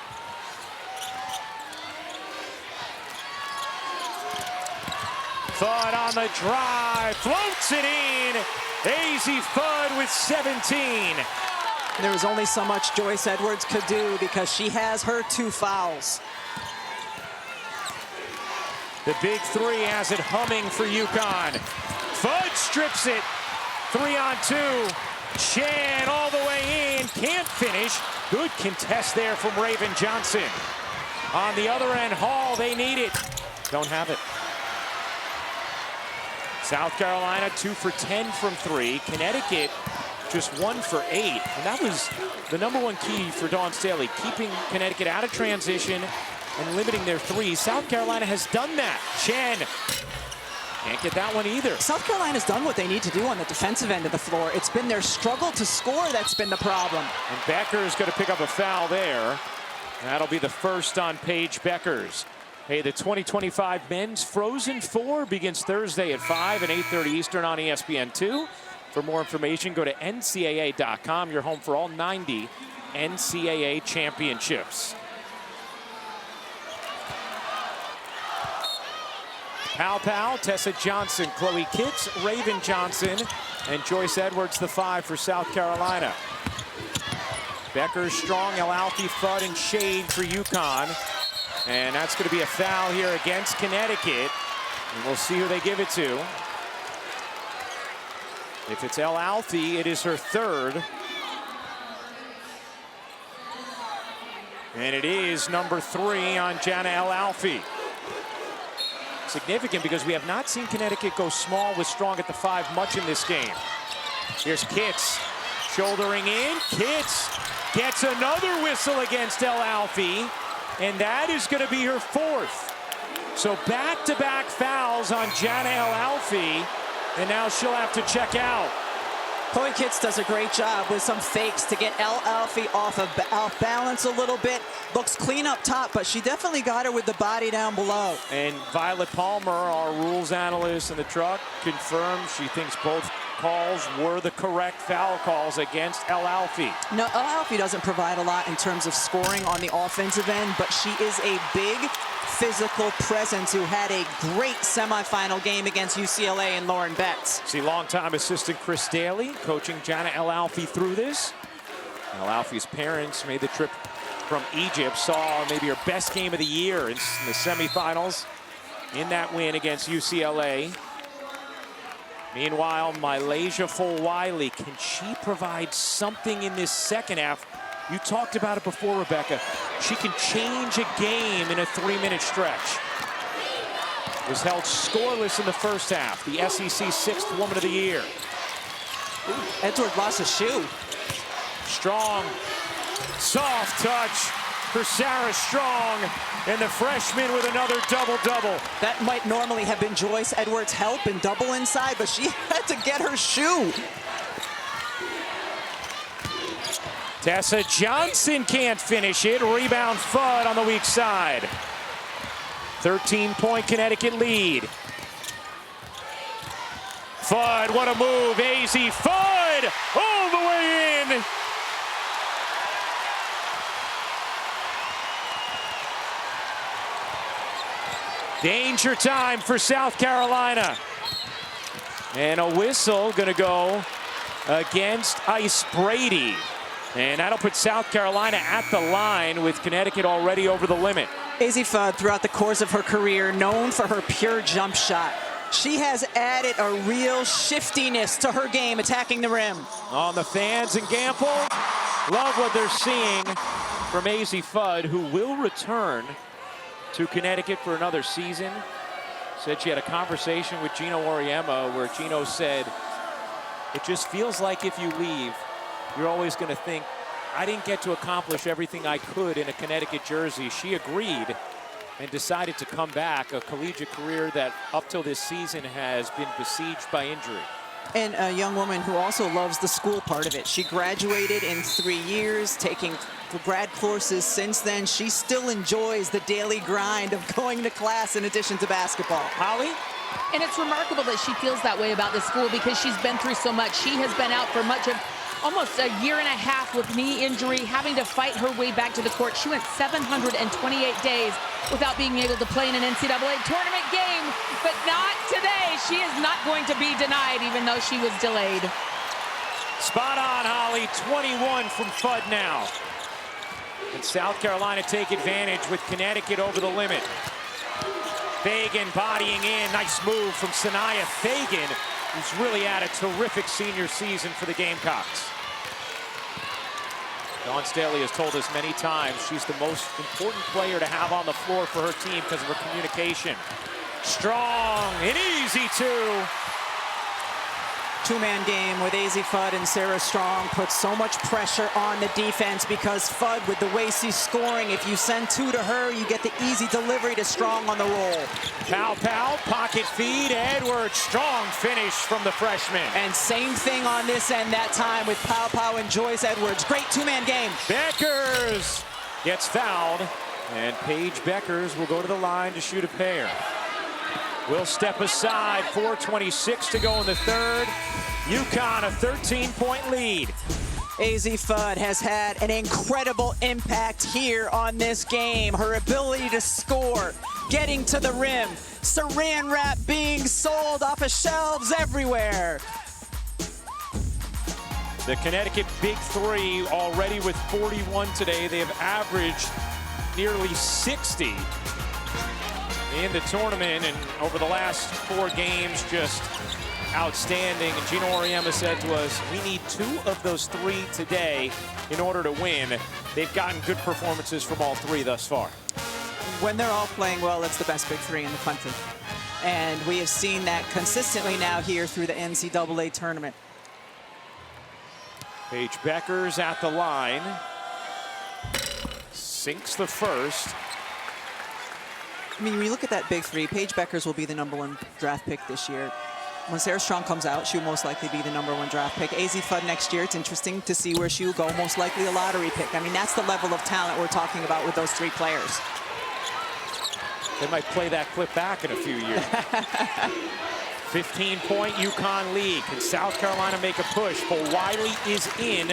Fudd on the drive. Floats it in. Azzi Fudd with 17. There was only so much Joyce Edwards could do because she has her 2 fouls. The big three has it humming for UConn. Fudd strips it. 3-on-2. Chan all the way in. Can't finish. Good contest there from Raven Johnson. On the other end, Hall, they need it. Don't have it. South Carolina 2 for 10 from 3. Connecticut just 1 for 8. And that was the #1 key for Dawn Staley, keeping Connecticut out of transition and limiting their threes. South Carolina has done that. Chen can't get that one either. South Carolina's done what they need to do on the defensive end of the floor. It's been their struggle to score that's been the problem. And Bueckers going to pick up a foul there. That'll be the first on Paige Bueckers. Hey, the 2025 Men's Frozen Four begins Thursday at 5 and 8:30 Eastern on ESPN2. For more information, go to NCAA.com. Your home for all 90 NCAA championships. Pal, Tessa Johnson, Chloe Kitts, Raven Johnson, and Joyce Edwards, the 5 for South Carolina. Bueckers strong, Azzi Fudd, and Shade for UConn. And that's going to be a foul here against Connecticut. And we'll see who they give it to. If it's Azzi, it is her 3rd. And it is number 3 on Jana Azzi. Significant because we have not seen Connecticut go small with Strong at the 5 much in this game. Here's Kitts, shouldering in. Kitts gets another whistle against Azzi, and that is going to be her 4th. So back-to-back fouls on Jana Azzi, and now she'll have to check out. Chloe Kitts does a great job with some fakes to get Azzi off balance a little bit. Looks clean up top, but she definitely got her with the body down below. And Violet Palmer, our rules analyst in the truck, confirmed she thinks both calls were the correct foul calls against Azzi. No, Azzi doesn't provide a lot in terms of scoring on the offensive end, but she is a big physical presence who had a great semifinal game against UCLA and Lauren Betts. See longtime assistant Chris Daly coaching Jana Azzi through this. Azzi's parents made the trip from Egypt, saw maybe her best game of the year in the semifinals in that win against UCLA. Meanwhile, Malaysia Fulwiley, can she provide something in this second half? You talked about it before, Rebecca. She can change a game in a 3-minute stretch. Was held scoreless in the first half. The SEC 6th Woman of the Year. Edwards lost a shoe. Strong, soft touch for Sarah Strong, and the freshman with another double-double. That might normally have been Joyce Edwards' help and double inside, but she had to get her shoe. Tessa Johnson can't finish it. Rebound Fudd on the weak side. 13-point Connecticut lead. Fudd, what a move. Azzi Fudd all the way in. Danger time for South Carolina. And a whistle gonna go against Ice Brady. And that'll put South Carolina at the line with Connecticut already over the limit. Azzi Fudd, throughout the course of her career, known for her pure jump shot. She has added a real shiftiness to her game, attacking the rim. On the fans and Gamble, love what they're seeing from Azzi Fudd, who will return to Connecticut for another season. Said she had a conversation with Gino Auriemma where Gino said, it just feels like if you leave, you're always going to think, I didn't get to accomplish everything I could in a Connecticut jersey. She agreed and decided to come back, a collegiate career that up till this season has been besieged by injury. And a young woman who also loves the school part of it. She graduated in 3 years, taking grad courses since then. She still enjoys the daily grind of going to class in addition to basketball. Holly? And it's remarkable that she feels that way about the school because she's been through so much. She has been out for much of almost a year and a half with knee injury, having to fight her way back to the court. She went 728 days without being able to play in an NCAA tournament game, but not today. She is not going to be denied, even though she was delayed. Spot on, Holly. 21 from Fudd now. And South Carolina take advantage with Connecticut over the limit. Fagan bodying in. Nice move from Sanaya Fagan, who's really had a terrific senior season for the Gamecocks. Dawn Staley has told us many times she's the most important player to have on the floor for her team because of her communication. Strong and easy two. Two-man game with Azzi Fudd and Sarah Strong puts so much pressure on the defense because Fudd, with the way she's scoring, if you send two to her, you get the easy delivery to Strong on the roll. Pow, pocket feed, Edwards. Strong finish from the freshman. And same thing on this end that time with Pow and Joyce Edwards. Great two-man game. Bueckers gets fouled, and Paige Bueckers will go to the line to shoot a pair. Will step aside, 4:26 to go in the third. UConn a 13-point lead. Azzi Fudd has had an incredible impact here on this game. Her ability to score, getting to the rim, saran wrap being sold off of shelves everywhere. The Connecticut Big Three already with 41 today. They have averaged nearly 60 in the tournament, and over the last 4 games, just outstanding. And Gino Auriemma said to us, we need 2 of those 3 today in order to win. They've gotten good performances from all 3 thus far. When they're all playing well, it's the best Big Three in the country. And we have seen that consistently now here through the NCAA tournament. Paige Bueckers at the line. Sinks the first. I mean, when you look at that Big Three, Paige Bueckers will be the #1 draft pick this year. When Sarah Strong comes out, she'll most likely be the #1 draft pick. Azzi Fudd next year, it's interesting to see where she'll go. Most likely a lottery pick. I mean, that's the level of talent we're talking about with those 3 players. They might play that clip back in a few years. 15-point UConn lead. Can South Carolina make a push? Wiley is in.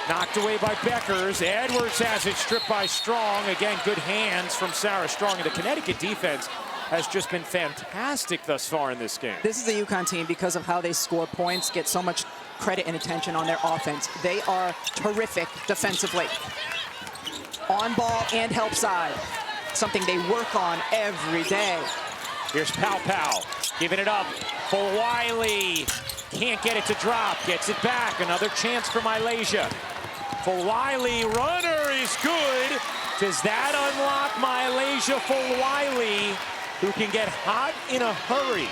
Knocked away by Bueckers. Edwards has it stripped by Strong. Again, good hands from Sarah Strong. And the Connecticut defense has just been fantastic thus far in this game. This is the UConn team, because of how they score points, get so much credit and attention on their offense. They are terrific defensively. On ball and help side. Something they work on every day. Here's Pow, giving it up for Wiley. Can't get it to drop, gets it back. Another chance for Malaysia. For Wiley, runner is good. Does that unlock Malaysia for Wiley, who can get hot in a hurry?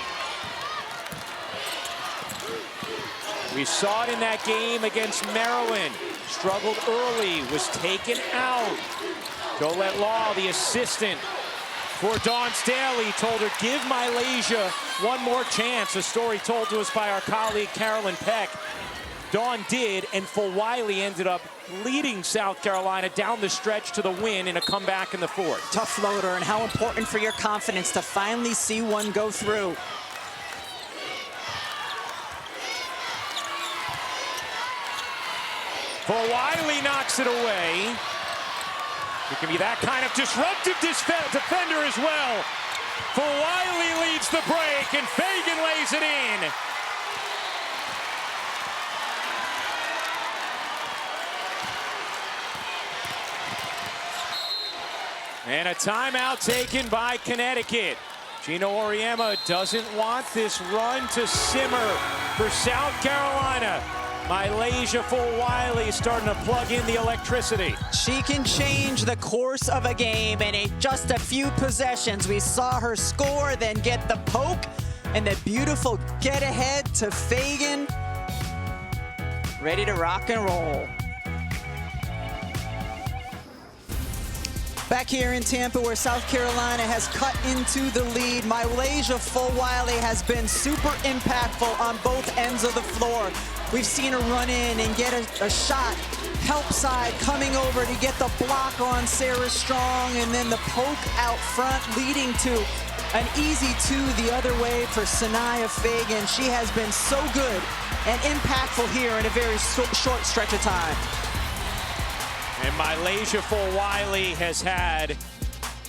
We saw it in that game against Maryland. Struggled early, was taken out. Jolette Law, the assistant for Dawn Staley, told her, give Malaysia one more chance. A story told to us by our colleague Carolyn Peck. Dawn did, and Wiley ended up leading South Carolina down the stretch to the win in a comeback in the fourth. Tough floater, and how important for your confidence to finally see one go through. Wiley knocks it away. He can be that kind of disruptive defender as well. Wiley leads the break, and Fagan lays it in. And a timeout taken by Connecticut. Gino Auriemma doesn't want this run to simmer for South Carolina. Malaysia Wiley starting to plug in the electricity. She can change the course of a game in just a few possessions. We saw her score, then get the poke, and the beautiful get ahead to Fagan. Ready to rock and roll. Back here in Tampa, where South Carolina has cut into the lead, Malaysia Wiley has been super impactful on both ends of the floor. We've seen her run in and get a shot, help side, coming over to get the block on Sarah Strong, and then the poke out front, leading to an easy 2 the other way for Sanaya Fagan. She has been so good and impactful here in a very short stretch of time. And Malaysia Wiley has had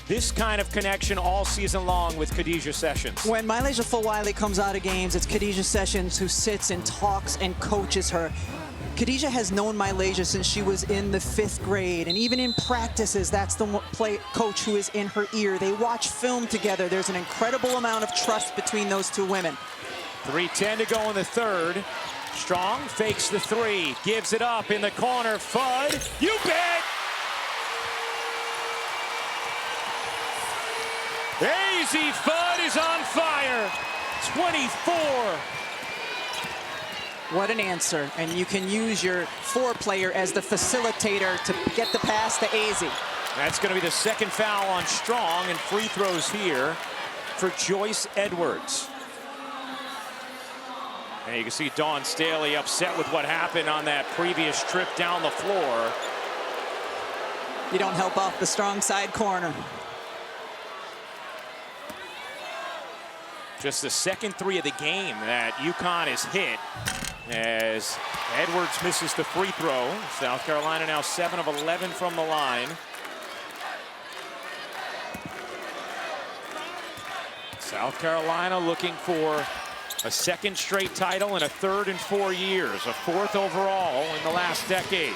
this kind of connection all season long with Khadijah Sessions. When Mylesia Fulwiley comes out of games, it's Khadijah Sessions who sits and talks and coaches her. Khadijah has known Mylesia since she was in the 5th grade, and even in practices, that's the coach who is in her ear. They watch film together. There's an incredible amount of trust between those two women. 3:10 to go in the third. Strong fakes the three, gives it up in the corner. Fudd, you bet! Azzi Fudd is on fire. 24. What an answer. And you can use your 4-player as the facilitator to get the pass to Azzi. That's going to be the second foul on Strong, and free throws here for Joyce Edwards. And you can see Dawn Staley upset with what happened on that previous trip down the floor. You don't help off the strong side corner. Just the second three of the game that UConn has hit as Edwards misses the free throw. South Carolina now 7 of 11 from the line. South Carolina looking for a second straight title in a 3rd in 4 years, a 4th overall in the last decade.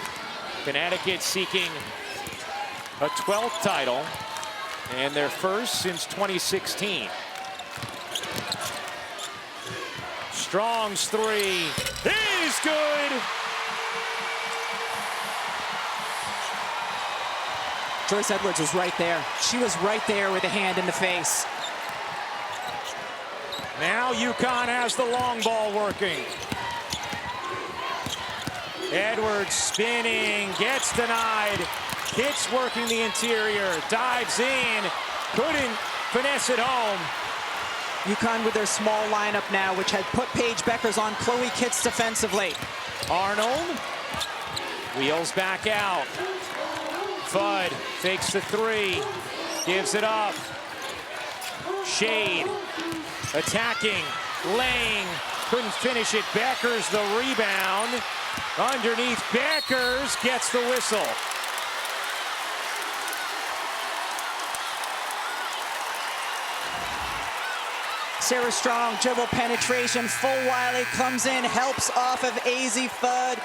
Connecticut seeking a 12th title and their first since 2016. Strong's three is good. Joyce Edwards was right there. She was right there with a hand in the face. Now UConn has the long ball working. Edwards spinning, gets denied. Kitts working the interior, dives in, couldn't finesse it home. UConn with their small lineup now, which had put Paige Bueckers on Chloe Kitts defensively. Arnold wheels back out. Fudd fakes the three, gives it up. Shade attacking, laying, couldn't finish it. Bueckers the rebound. Underneath, Bueckers gets the whistle. Sarah Strong, dribble penetration. Fulwiley comes in, helps off of Azzi Fudd.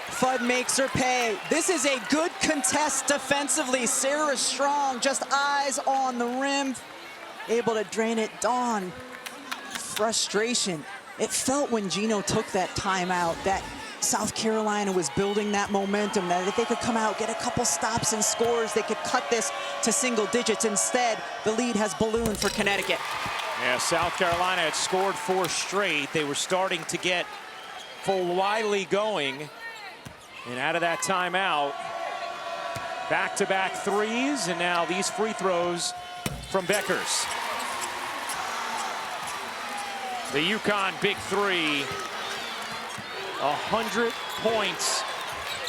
Fudd makes her pay. This is a good contest defensively. Sarah Strong, just eyes on the rim, able to drain it. Dawn, frustration. It felt when Gino took that timeout that South Carolina was building that momentum, that if they could come out, get a couple stops and scores, they could cut this to single digits. Instead, the lead has ballooned for Connecticut. Yeah, South Carolina had scored 4 straight. They were starting to get Fulwiley going. And out of that timeout, back-to-back threes, and now these free throws from Bueckers. The UConn big three, 100 points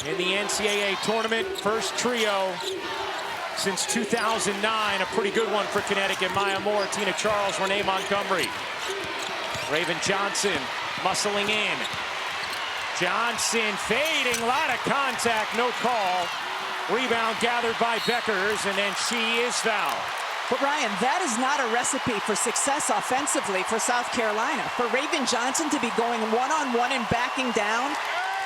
in the NCAA tournament. First trio since 2009, a pretty good one for Connecticut. Maya Moore, Tina Charles, Renee Montgomery. Raven Johnson muscling in. Johnson fading, a lot of contact, no call. Rebound gathered by Bueckers, and then she is fouled. But Ryan, that is not a recipe for success offensively for South Carolina. For Raven Johnson to be going one-on-one and backing down,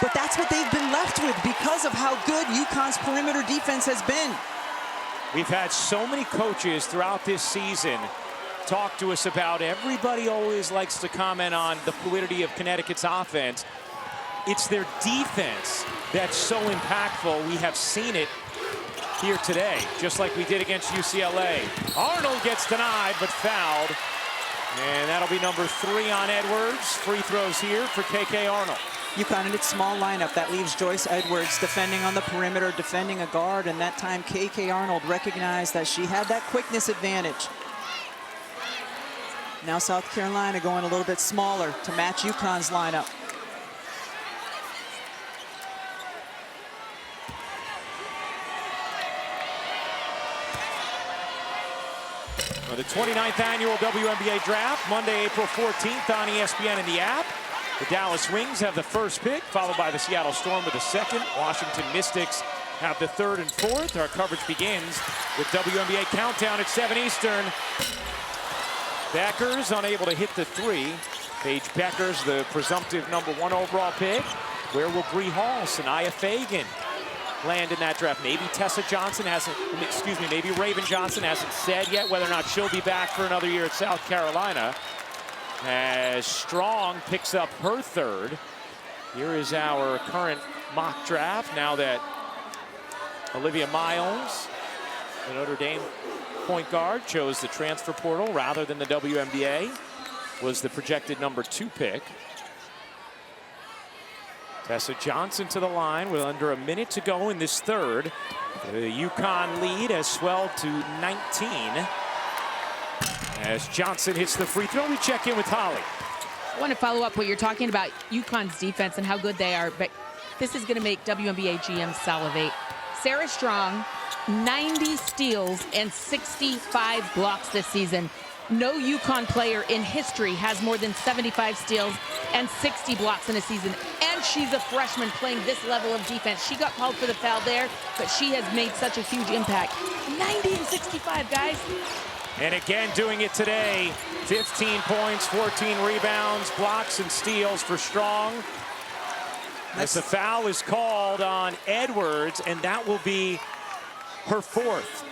but that's what they've been left with because of how good UConn's perimeter defense has been. We've had so many coaches throughout this season talk to us about, everybody always likes to comment on the fluidity of Connecticut's offense. It's their defense that's so impactful. We have seen it here today, just like we did against UCLA. Arnold gets denied, but fouled. And that'll be number 3 on Edwards. Free throws here for KK Arnold. UConn in its small lineup, that leaves Joyce Edwards defending on the perimeter, defending a guard, and that time KK Arnold recognized that she had that quickness advantage. Now South Carolina going a little bit smaller to match UConn's lineup. The 29th annual WNBA Draft, Monday, April 14th on ESPN and the app. The Dallas Wings have the first pick, followed by the Seattle Storm with the second. Washington Mystics have the third and fourth. Our coverage begins with WNBA countdown at 7 Eastern. Bueckers unable to hit the three. Paige Bueckers, the presumptive #1 overall pick. Where will Bree Hall, Sanaya Fagan land in that draft? Maybe Tessa Johnson hasn't, excuse me, maybe Raven Johnson hasn't said yet whether or not she'll be back for another year at South Carolina. As Strong picks up her third. Here is our current mock draft now that Olivia Miles, the Notre Dame point guard, chose the transfer portal rather than the WNBA, was the projected #2 pick. Tessa Johnson to the line with under a minute to go in this third. The UConn lead has swelled to 19. As Johnson hits the free throw, we check in with Holly. I want to follow up what you're talking about, UConn's defense and how good they are, but this is going to make WNBA GM salivate. Sarah Strong, 90 steals and 65 blocks this season. No UConn player in history has more than 75 steals and 60 blocks in a season. And she's a freshman playing this level of defense. She got called for the foul there, but she has made such a huge impact. 90 and 65, guys. And again, doing it today. 15 points, 14 rebounds, blocks, and steals for Strong. As the foul is called on Edwards, and that will be her fourth.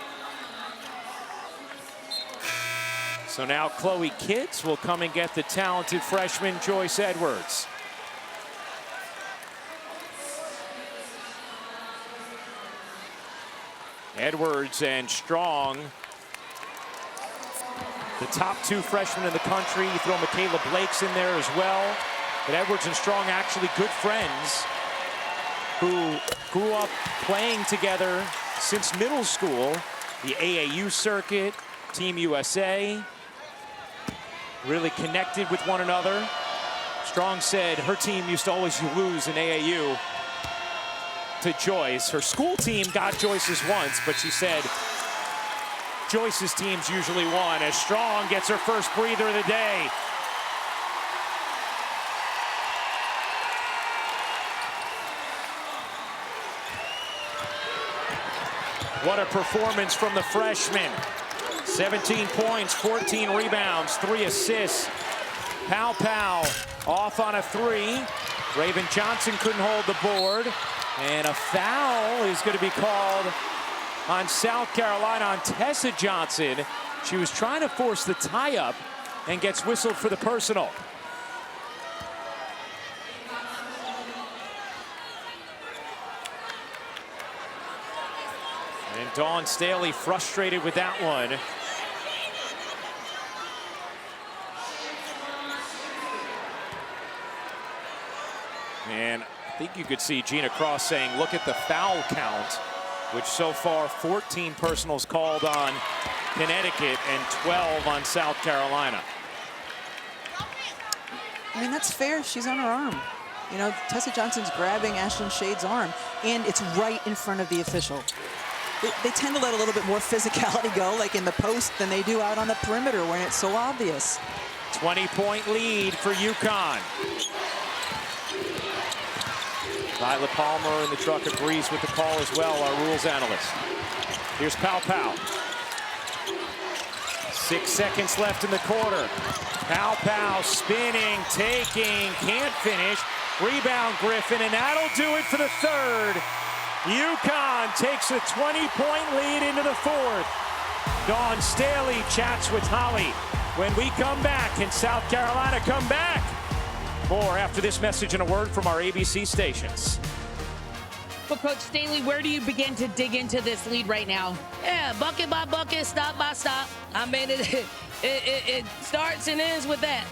So now Chloe Kitts will come and get the talented freshman Joyce Edwards. Edwards and Strong, the top 2 freshmen in the country. You throw Michaela Blake's in there as well. But Edwards and Strong actually good friends who grew up playing together since middle school. The AAU circuit, Team USA, really connected with one another. Strong said her team used to always lose in AAU to Joyce. Her school team got Joyce's once, but she said Joyce's teams usually won, as Strong gets her first breather of the day. What a performance from the freshman. 17 points, 14 rebounds, 3 assists. Pow off on a 3. Raven Johnson couldn't hold the board. And a foul is going to be called on South Carolina on Tessa Johnson. She was trying to force the tie-up and gets whistled for the personal. And Dawn Staley frustrated with that one. And I think you could see Gina Cross saying, look at the foul count, which so far 14 personals called on Connecticut and 12 on South Carolina. I mean, that's fair. She's on her arm. You know, Tessa Johnson's grabbing Ashlyn Shade's arm, and it's right in front of the official. They tend to let a little bit more physicality go, like in the post, than they do out on the perimeter when it's so obvious. 20-point lead for UConn. Lila Palmer in the truck agrees with the call as well, our rules analyst. Here's Pow. 6 seconds left in the quarter. Pow spinning, taking, can't finish. Rebound Griffin, and that'll do it for the third. UConn takes a 20-point lead into the fourth. Dawn Staley chats with Holly. When we come back, can South Carolina come back? More after this message and a word from our ABC stations. Well, Coach Staley, where do you begin to dig into this lead right now? Yeah, bucket by bucket, stop by stop. I mean, it starts and ends with that.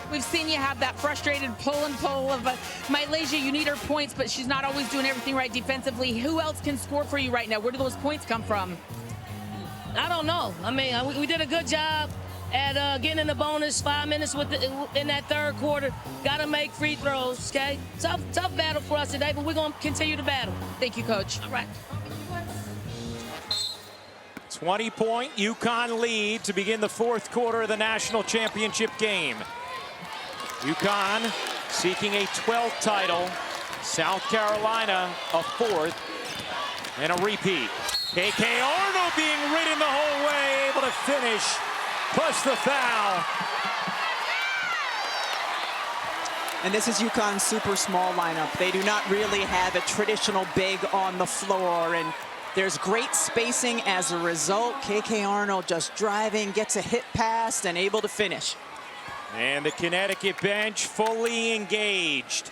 We've seen you have that frustrated pull and pull of Malaysia. You need her points, but she's not always doing everything right defensively. Who else can score for you right now? Where do those points come from? I don't know. I mean, we did a good job at getting in the bonus 5 minutes in that third quarter. Got to make free throws, okay? Tough battle for us today, but we're going to continue to battle. Thank you, Coach. All right. 20-point UConn lead to begin the fourth quarter of the national championship game. UConn seeking a 12th title. South Carolina a 4th. And a repeat. KK Arnold being ridden the whole way, able to finish, plus the foul. And this is UConn's super small lineup. They do not really have a traditional big on the floor, and there's great spacing as a result. KK Arnold just driving, gets a hit pass, and able to finish. And the Connecticut bench fully engaged.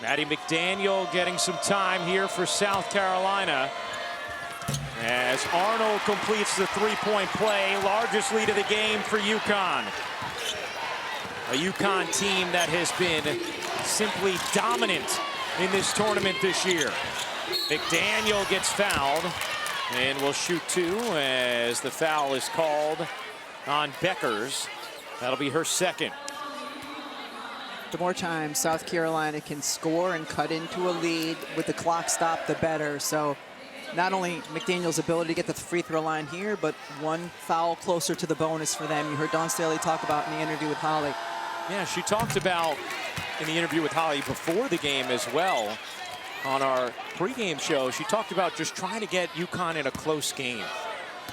Maddie McDaniel getting some time here for South Carolina as Arnold completes the three-point play, largest lead of the game for UConn. A UConn team that has been simply dominant in this tournament this year. McDaniel gets fouled and will shoot two as the foul is called on Bueckers. That'll be her second. The more times South Carolina can score and cut into a lead with the clock stopped, the better. So not only McDaniel's ability to get the free throw line here, but one foul closer to the bonus for them. You heard Dawn Staley talk about in the interview with Holly. Yeah, she talked about in the interview with Holly before the game as well on our pregame show. She talked about just trying to get UConn in a close game,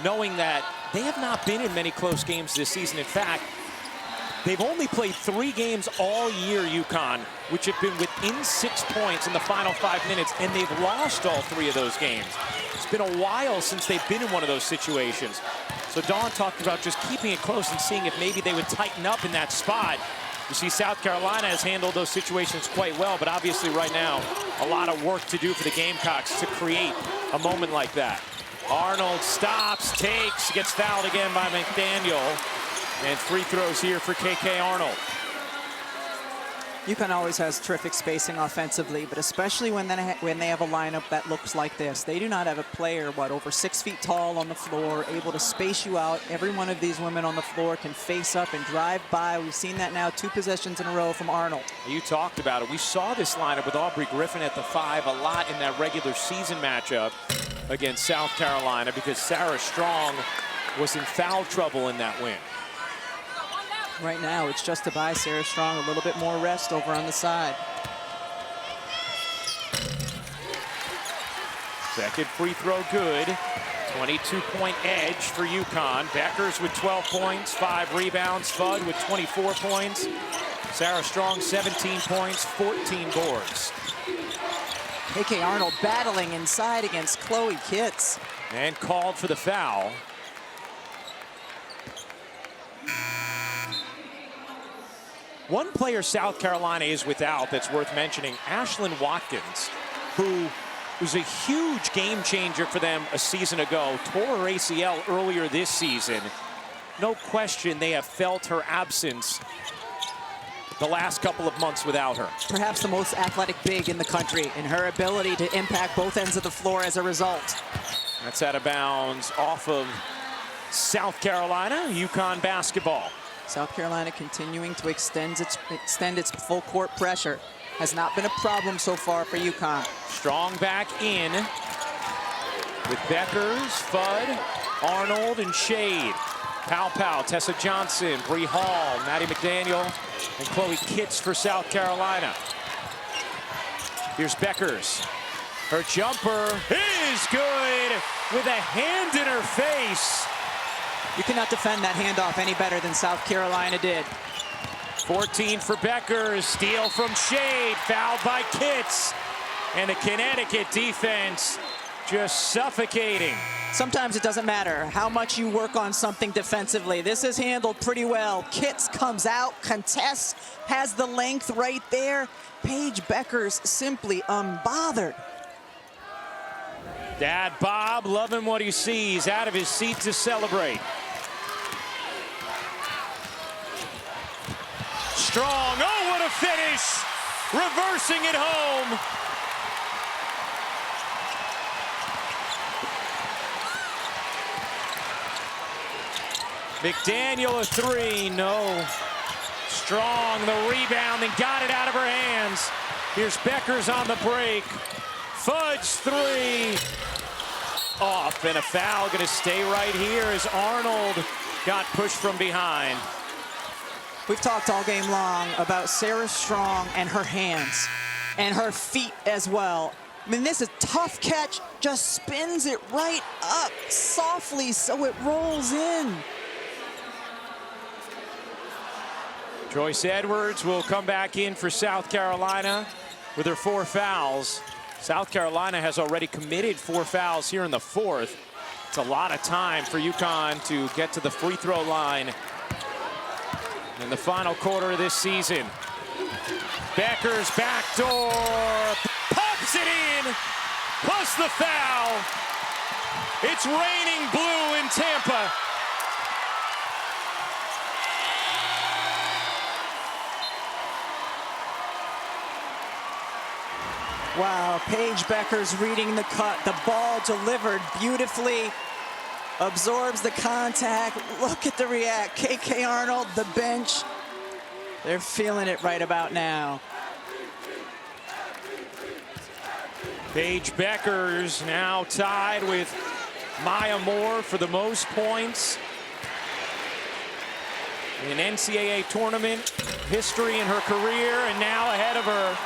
knowing that they have not been in many close games this season. In fact, they've only played 3 games all year, UConn, which have been within 6 points in the final 5 minutes, and they've lost all 3 of those games. It's been a while since they've been in one of those situations. So Dawn talked about just keeping it close and seeing if maybe they would tighten up in that spot. You see South Carolina has handled those situations quite well, but obviously right now, a lot of work to do for the Gamecocks to create a moment like that. Arnold stops, takes, gets fouled again by McDaniel. And free throws here for KK Arnold. UConn always has terrific spacing offensively, but especially when they have a lineup that looks like this. They do not have a player, over 6 feet tall on the floor, able to space you out. Every one of these women on the floor can face up and drive by. We've seen that now 2 possessions in a row from Arnold. You talked about it. We saw this lineup with Aubrey Griffin at the 5 a lot in that regular season matchup against South Carolina because Sarah Strong was in foul trouble in that win. Right now, it's just to buy Sarah Strong a little bit more rest over on the side. Second free throw good. 22-point edge for UConn. Bueckers with 12 points, 5 rebounds. Fudd with 24 points. Sarah Strong, 17 points, 14 boards. KK Arnold battling inside against Chloe Kitts. And called for the foul. One player South Carolina is without that's worth mentioning, Ashlyn Watkins, who was a huge game changer for them a season ago, tore her ACL earlier this season. No question they have felt her absence the last couple of months without her. Perhaps the most athletic big in the country, and her ability to impact both ends of the floor as a result. That's out of bounds off of South Carolina, UConn basketball. South Carolina continuing to extend its full court pressure. Has not been a problem so far for UConn. Strong back in with Bueckers, Fudd, Arnold, and Shade. Pow, Tessa Johnson, Bree Hall, Maddie McDaniel, and Chloe Kitts for South Carolina. Here's Bueckers. Her jumper is good with a hand in her face. You cannot defend that handoff any better than South Carolina did. 14 for Bueckers, steal from Shade, fouled by Kitts. And the Connecticut defense just suffocating. Sometimes it doesn't matter how much you work on something defensively. This is handled pretty well. Kitts comes out, contests, has the length right there. Paige Bueckers simply unbothered. Dad Bob loving what he sees, out of his seat to celebrate. Strong, oh, what a finish! Reversing it home. McDaniel a 3, no. Strong, the rebound, and got it out of her hands. Here's Bueckers on the break. Fudd's 3. Off, and a foul going to stay right here as Arnold got pushed from behind. We've talked all game long about Sarah Strong and her hands. And her feet as well. I mean, this is a tough catch, just spins it right up softly so it rolls in. Joyce Edwards will come back in for South Carolina with her 4 fouls. South Carolina has already committed 4 fouls here in the 4th. It's a lot of time for UConn to get to the free throw line in the final quarter of this season. Bueckers backdoor, pops it in, plus the foul. It's raining blue in Tampa. Wow, Paige Bueckers reading the cut. The ball delivered beautifully. Absorbs the contact. Look at the react. KK Arnold, the bench. They're feeling it right about now. Paige Bueckers now tied with Maya Moore for the most points in NCAA tournament history in her career, and now ahead of her,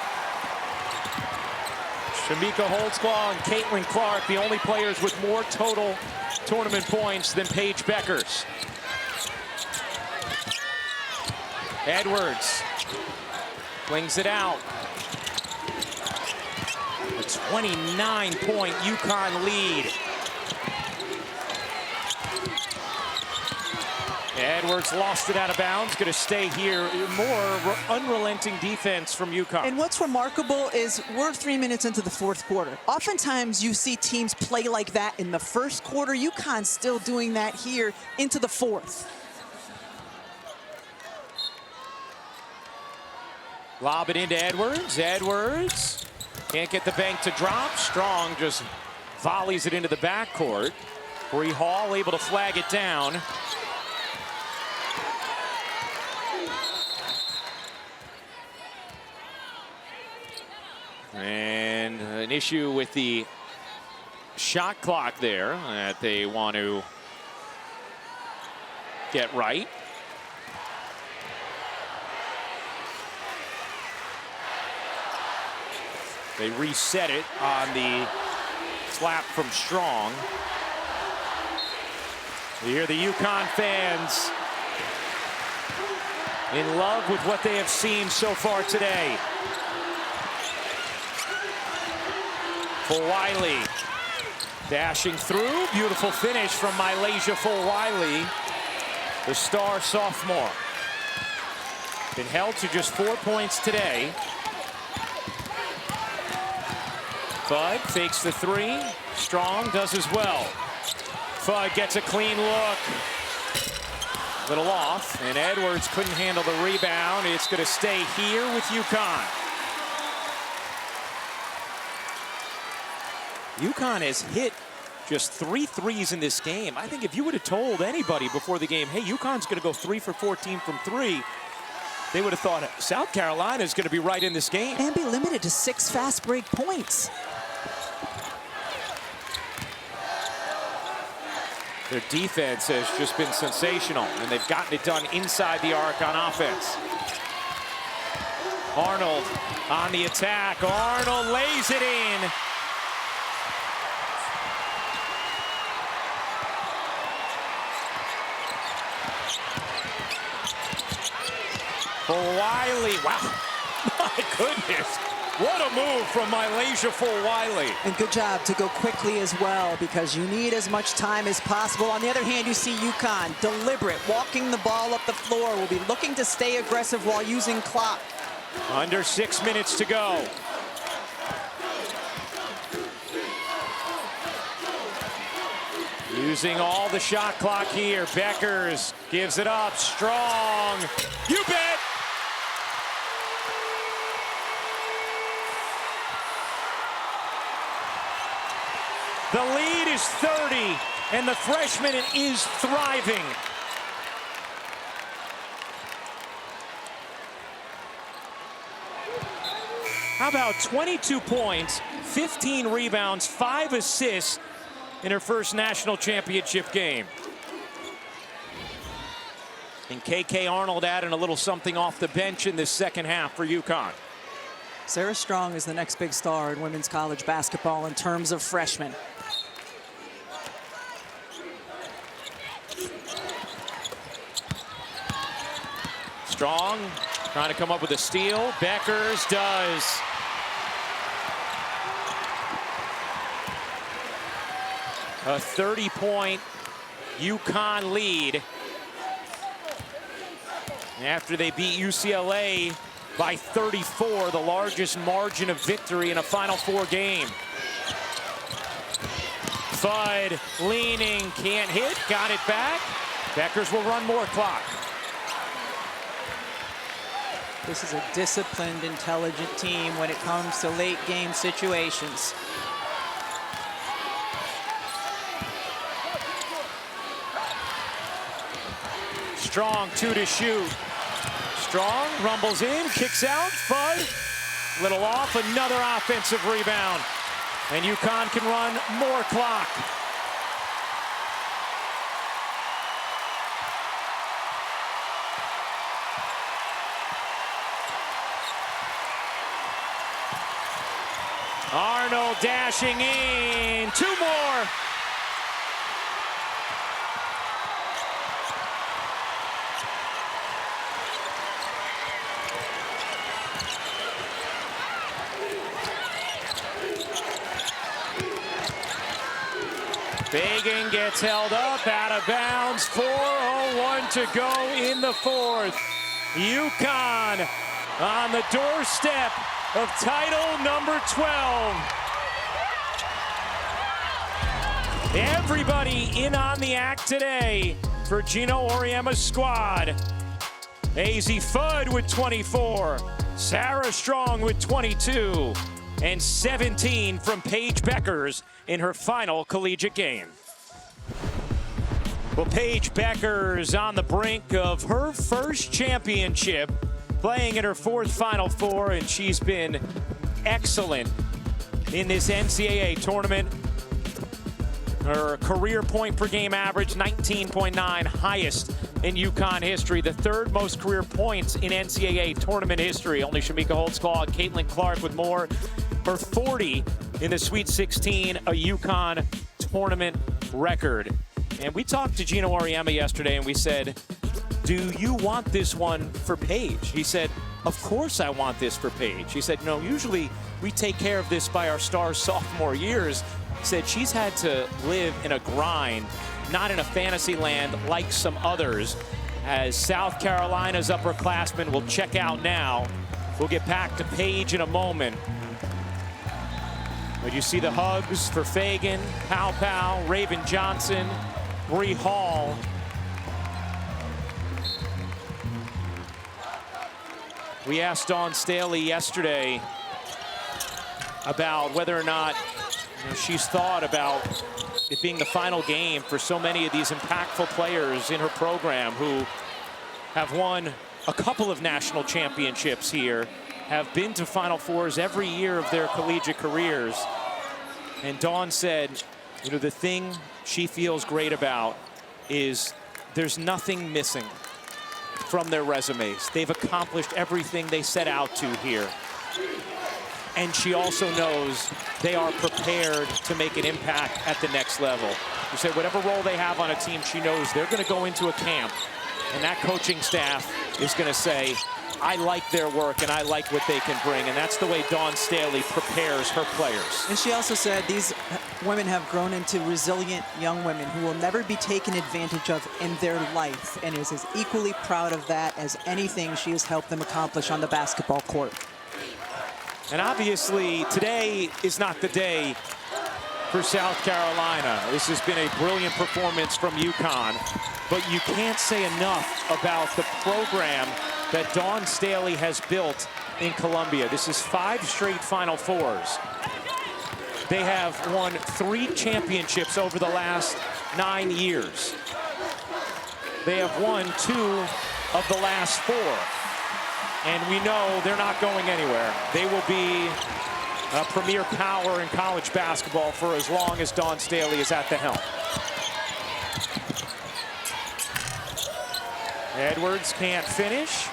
Shamika Holtzclaw and Caitlin Clark, the only players with more total tournament points than Paige Bueckers. Edwards flings it out. A 29-point UConn lead. Edwards lost it out of bounds. Going to stay here. More unrelenting defense from UConn. And what's remarkable is we're 3 minutes into the 4th quarter. Oftentimes you see teams play like that in the 1st quarter. UConn's still doing that here into the 4th. Lob it into Edwards. Edwards can't get the bank to drop. Strong just volleys it into the backcourt. Bree Hall able to flag it down. And an issue with the shot clock there that they want to get right. They reset it on the slap from Strong. You hear the UConn fans in love with what they have seen so far today. For Wiley, dashing through, beautiful finish from Mylasia Full-Wiley, the star sophomore. Been held to just 4 points today. Fudd fakes the 3, Strong does as well. Fudd gets a clean look. Little off, and Edwards couldn't handle the rebound. It's going to stay here with UConn. UConn has hit just 3 threes in this game. I think if you would have told anybody before the game, hey, UConn's going to go 3 for 14 from 3, they would have thought South Carolina is going to be right in this game. And be limited to 6 fast break points. Their defense has just been sensational, and they've gotten it done inside the arc on offense. Arnold on the attack. Arnold lays it in. For Wiley, wow, my goodness. What a move from Mylasia Full-Wiley. And good job to go quickly as well, because you need as much time as possible. On the other hand, you see UConn deliberate, walking the ball up the floor. Will be looking to stay aggressive while using clock. Under 6 minutes to go. Using all the shot clock here. Bueckers gives it up. Strong. You bet. The lead is 30, and the freshman is thriving. How about 22 points, 15 rebounds, 5 assists in her first national championship game. And KK Arnold adding a little something off the bench in this second half for UConn. Sarah Strong is the next big star in women's college basketball in terms of freshmen. Strong trying to come up with a steal. Bueckers does. A 30-point UConn lead after they beat UCLA by 34, the largest margin of victory in a Final Four game. Fudd leaning, can't hit, got it back. Bueckers will run more clock. This is a disciplined, intelligent team when it comes to late game situations. Strong, 2 to shoot. Strong rumbles in, kicks out, Fudd. Little off, another offensive rebound. And UConn can run more clock. Arnold dashing in, 2 more. Fagan gets held up, out of bounds, 4:01 to go in the 4th. UConn on the doorstep of title number 12. Everybody in on the act today for Gino Auriemma's squad. Azzi Fudd with 24, Sarah Strong with 22, and 17 from Paige Bueckers in her final collegiate game. Well, Paige Bueckers on the brink of her first championship, playing in her 4th Final Four, and she's been excellent in this NCAA tournament. Her career point per game average, 19.9, highest in UConn history, the 3rd most career points in NCAA tournament history. Only Shamika Holtzclaw and Caitlin Clark with more. For 40 in the Sweet 16, a UConn tournament record. And we talked to Gino Auriemma yesterday and we said, do you want this one for Paige? He said, of course I want this for Paige. He said, no, usually we take care of this by our stars' sophomore years. He said she's had to live in a grind, not in a fantasy land like some others, as South Carolina's upperclassmen will check out now. We'll get back to Paige in a moment. But you see the hugs for Fagan, Pow, Raven Johnson, Bree Hall. We asked Dawn Staley yesterday about whether or not she's thought about it being the final game for so many of these impactful players in her program who have won a couple of national championships here, have been to Final Fours every year of their collegiate careers. And Dawn said, the thing she feels great about is there's nothing missing from their resumes. They've accomplished everything they set out to here. And she also knows they are prepared to make an impact at the next level. She said whatever role they have on a team, she knows they're going to go into a camp, and that coaching staff is going to say, I like their work and I like what they can bring. And that's the way Dawn Staley prepares her players. And she also said these women have grown into resilient young women who will never be taken advantage of in their life, and is as equally proud of that as anything she has helped them accomplish on the basketball court. And obviously today is not the day for South Carolina. This has been a brilliant performance from UConn, but you can't say enough about the program that Dawn Staley has built in Columbia. This is 5 straight Final Fours. They have won 3 championships over the last 9 years. They have won 2 of the last 4. And we know they're not going anywhere. They will be a premier power in college basketball for as long as Dawn Staley is at the helm. Edwards can't finish.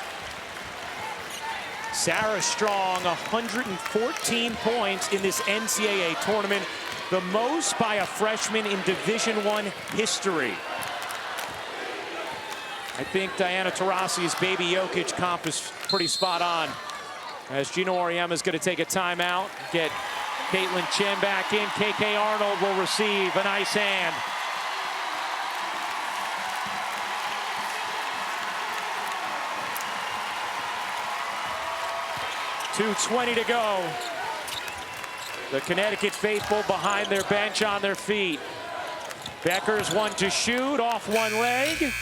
Sarah Strong, 114 points in this NCAA tournament, the most by a freshman in Division I history. I think Diana Taurasi's baby Jokic comp is pretty spot on. As Gino Auriemma is going to take a timeout, get Caitlin Chen back in. KK Arnold will receive a nice hand. .220 to go. The Connecticut faithful behind their bench on their feet. Bueckers one to shoot, off one leg.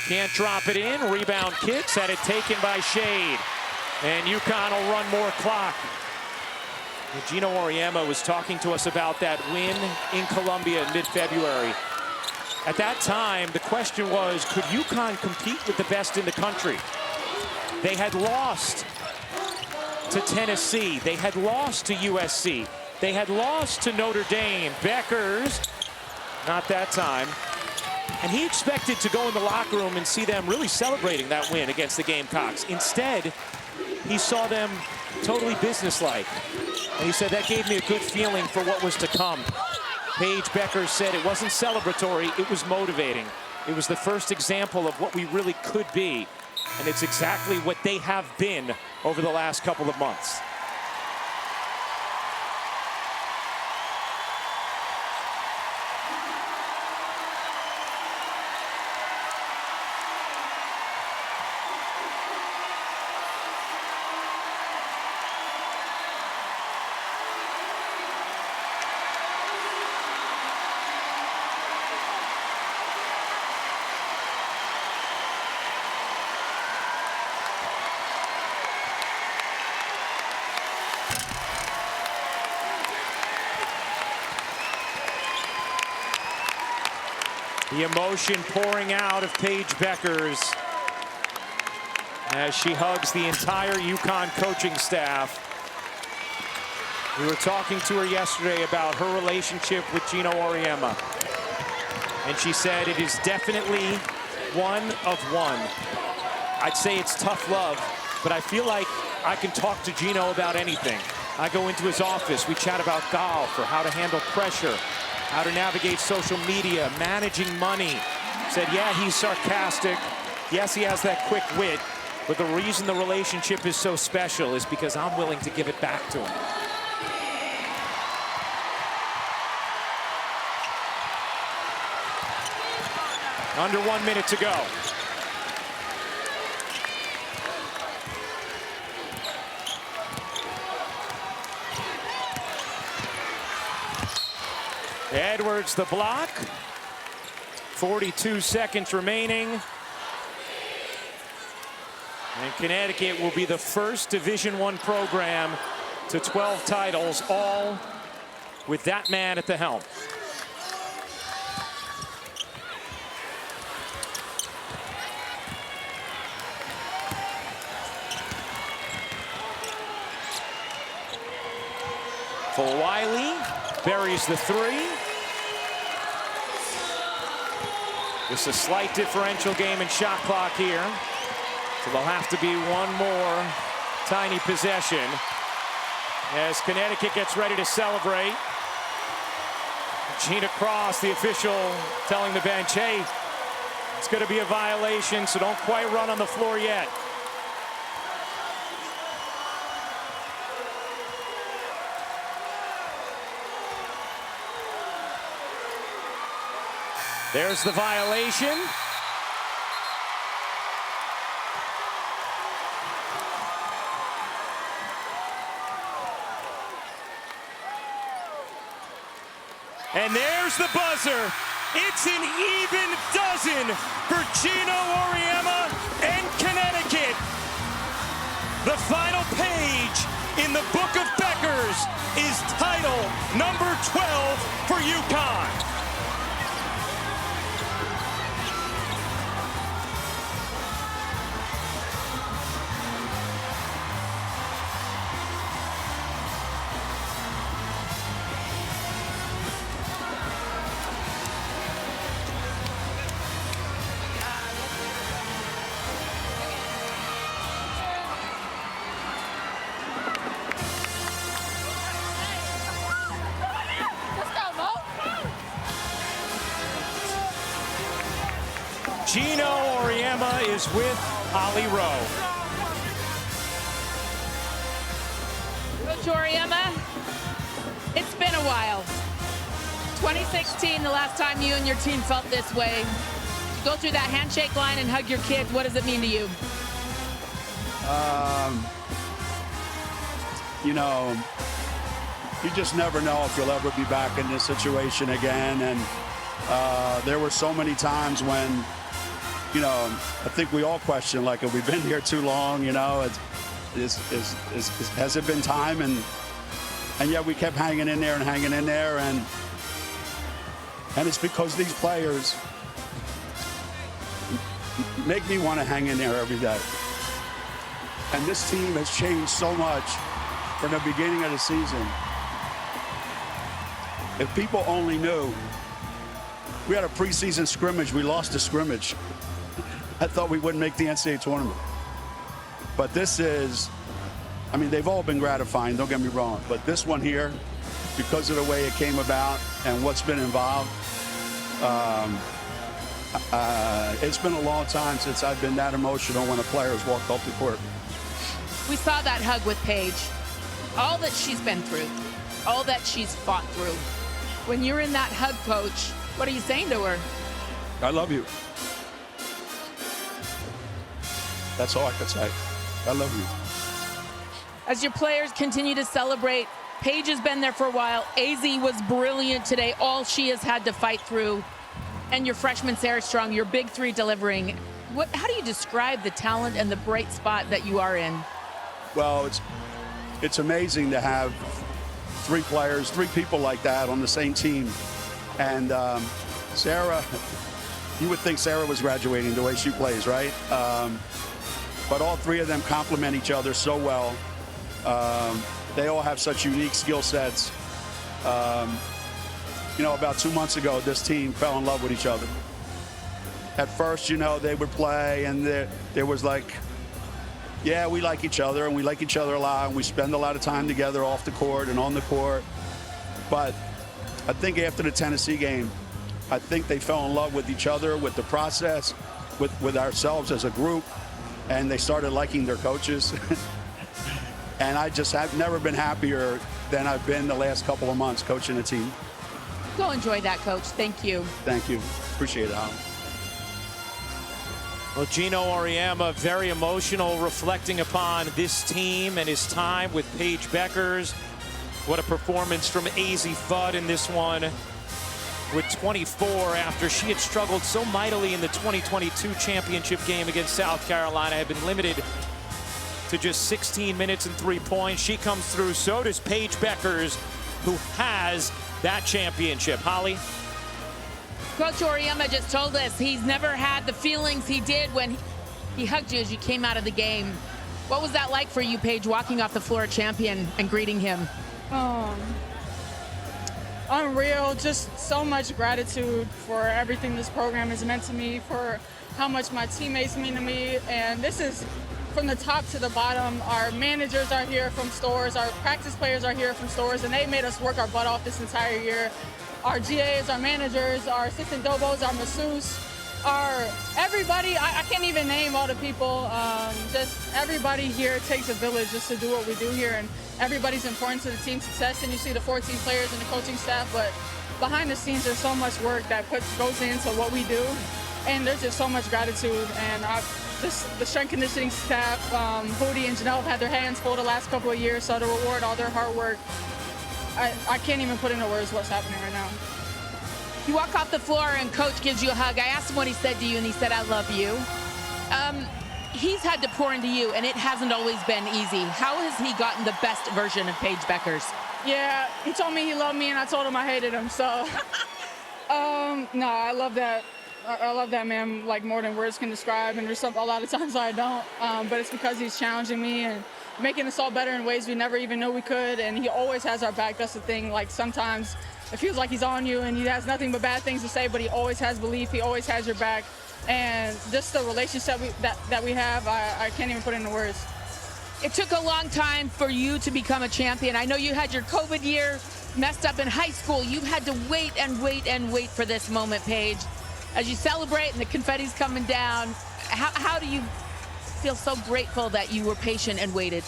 Can't drop it in. Rebound kicks, had it taken by Shade. And UConn will run more clock. Gino Auriemma was talking to us about that win in Columbia in mid-February. At that time, the question was, could UConn compete with the best in the country? They had lost to Tennessee. They had lost to USC. They had lost to Notre Dame. Bueckers, not that time. And he expected to go in the locker room and see them really celebrating that win against the Gamecocks. Instead, he saw them totally businesslike. And he said, that gave me a good feeling for what was to come. Paige Bueckers said it wasn't celebratory, it was motivating. It was the first example of what we really could be. And it's exactly what they have been over the last couple of months. The emotion pouring out of Paige Bueckers as she hugs the entire UConn coaching staff. We were talking to her yesterday about her relationship with Gino Auriemma. And she said it is definitely one of one. I'd say it's tough love, but I feel like I can talk to Gino about anything. I go into his office, we chat about golf or how to handle pressure, how to navigate social media, managing money. Said, yeah, he's sarcastic. Yes, he has that quick wit. But the reason the relationship is so special is because I'm willing to give it back to him. Under 1 minute to go. Edwards the block. 42 seconds remaining. And Connecticut will be the first Division I program to 12 titles, all with that man at the helm. For Wiley, buries the three. Just a slight differential game in shot clock here. So there'll have to be one more tiny possession as Connecticut gets ready to celebrate. Gina Cross, the official, telling the bench, hey, it's going to be a violation, so don't quite run on the floor yet. There's the violation. And there's the buzzer. It's an even dozen for Gino Auriemma and Connecticut. The final page in the book of Bueckers is title number 12 for UConn. Gino Auriemma is with Holly Rowe. Coach Auriemma, it's been a while. 2016, the last time you and your team felt this way. Go through that handshake line and hug your kid. What does it mean to you? You know, you just never know if you'll ever be back in this situation again. And there were so many times when, you know, I think we all question, like, have we been here too long? You know, has it been time? And yet we kept hanging in there and hanging in there. And it's because these players make me want to hang in there every day. And this team has changed so much from the beginning of the season. If people only knew, we had a preseason scrimmage, we lost the scrimmage. I thought we wouldn't make the NCAA tournament. But this is, I mean, they've all been gratifying, don't get me wrong, but this one here, because of the way it came about and what's been involved, it's been a long time since I've been that emotional when a player has walked off the court. We saw that hug with Paige. All that she's been through, all that she's fought through. When you're in that hug, Coach, what are you saying to her? I love you. That's all I could say. I love you. As your players continue to celebrate, Paige has been there for a while. Azzi was brilliant today, all she has had to fight through. And your freshman, Sarah Strong, your big three delivering. How do you describe the talent and the bright spot that you are in? Well, it's amazing to have three people like that on the same team. And Sarah, you would think Sarah was graduating the way she plays, right? But all three of them complement each other so well. They all have such unique skill sets. You know, about 2 months ago, this team fell in love with each other. At first, you know, they would play, and there was like, yeah, we like each other, and we like each other a lot, and we spend a lot of time together off the court and on the court. But I think after the Tennessee game, I think they fell in love with each other, with the process, with ourselves as a group, and they started liking their coaches. And I just have never been happier than I've been the last couple of months coaching the team. Go enjoy that, Coach. Thank you. Thank you. Appreciate it, Holly. Well, Gino Auriemma, very emotional, reflecting upon this team and his time with Paige Bueckers. What a performance from Azzi Fudd in this one with 24 after she had struggled so mightily in the 2022 championship game against South Carolina, had been limited to just 16 minutes and 3 points. She comes through, so does Paige Bueckers, who has that championship. Holly? Coach Auriemma just told us he's never had the feelings he did when he hugged you as you came out of the game. What was that like for you, Paige, walking off the floor a champion and greeting him? Unreal, just so much gratitude for everything this program has meant to me, for how much my teammates mean to me, and this is from the top to the bottom. Our managers are here from stores, our practice players are here from stores, and they made us work our butt off this entire year. Our GAs, our managers, our assistant dobos, our masseuse, everybody, I can't even name all the people. Just everybody here takes a village just to do what we do here, and everybody's important to the team's success. And you see the 14 players and the coaching staff, but behind the scenes there's so much work that goes into what we do, and there's just so much gratitude. And the strength conditioning staff, Hootie and Janelle have had their hands full the last couple of years, so to reward all their hard work, I can't even put into words what's happening right now. You walk off the floor and Coach gives you a hug. I asked him what he said to you, and he said, I love you. He's had to pour into you, and it hasn't always been easy. How has he gotten the best version of Paige Bueckers? Yeah, he told me he loved me, and I told him I hated him. So, no, I love that. I love that man like more than words can describe, and there's a lot of times I don't. But it's because he's challenging me and making us all better in ways we never even knew we could, and he always has our back. That's the thing. Like, sometimes it feels like he's on you and he has nothing but bad things to say, but he always has belief. He always has your back. And just the relationship that we have, I can't even put into words. It took a long time for you to become a champion. I know you had your COVID year messed up in high school. You've had to wait and wait and wait for this moment, Paige. as you celebrate and the confetti's coming down, how do you feel so grateful that you were patient and waited?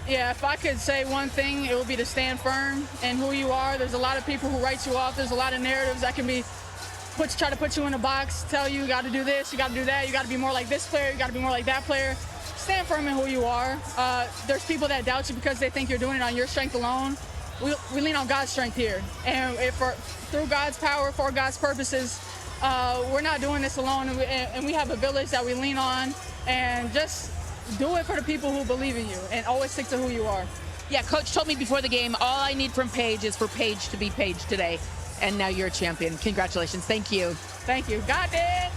Yeah, if I could say one thing, it would be to stand firm in who you are. There's a lot of people who write you off. There's a lot of narratives that can be try to put you in a box, tell you got to do this, you got to do that, you got to be more like this player, you got to be more like that player. Stand firm in who you are. There's people that doubt you because they think you're doing it on your strength alone. We lean on God's strength here. And through God's power, for God's purposes, we're not doing this alone. And we have a village that we lean on. And just do it for the people who believe in you and always stick to who you are. Yeah, Coach told me before the game, all I need from Paige is for Paige to be Paige today. And now you're a champion. Congratulations. Thank you. Thank you. Got it.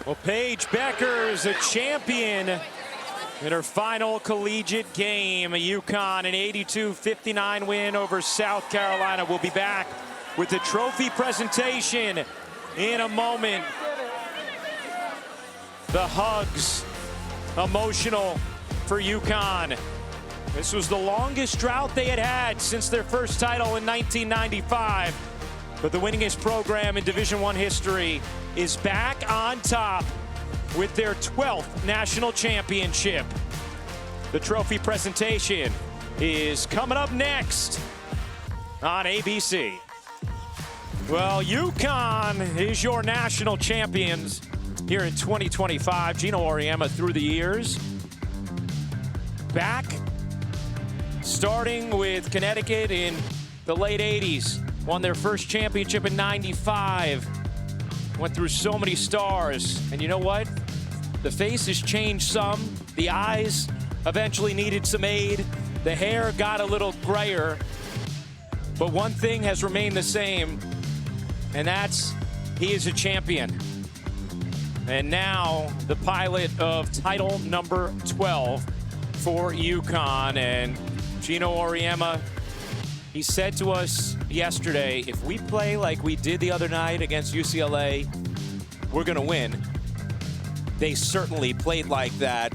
Well, Paige Bueckers, a champion in her final collegiate game. UConn, an 82-59 win over South Carolina. We'll be back with the trophy presentation in a moment. The hugs, emotional for UConn. This was the longest drought they had had since their first title in 1995. But the winningest program in Division I history is back on top with their 12th national championship. The trophy presentation is coming up next on ABC. Well, UConn is your national champions here in 2025. Gino Auriemma through the years. Back, starting with Connecticut in the late 80s. Won their first championship in 95. Went through so many stars. And you know what? The face has changed some. The eyes eventually needed some aid. The hair got a little grayer. But one thing has remained the same, and that's he is a champion. And now the pilot of title number 12 for UConn. And Gino Auriemma, he said to us yesterday, if we play like we did the other night against UCLA, we're going to win. They certainly played like that.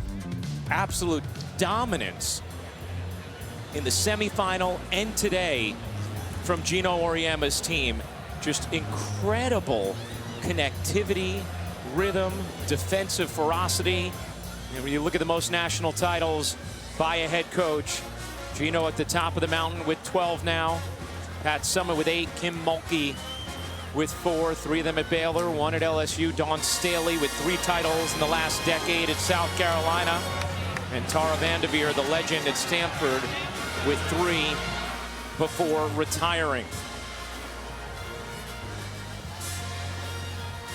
Absolute dominance in the semifinal and today from Gino Auriemma's team. Just incredible connectivity, rhythm, defensive ferocity. And when you look at the most national titles by a head coach, Gino at the top of the mountain with 12 now. Pat Summitt with 8. Kim Mulkey with 4. 3 of them at Baylor, 1 at LSU. Dawn Staley with 3 titles in the last decade at South Carolina. And Tara Vanderveer, the legend at Stanford, with 3 before retiring.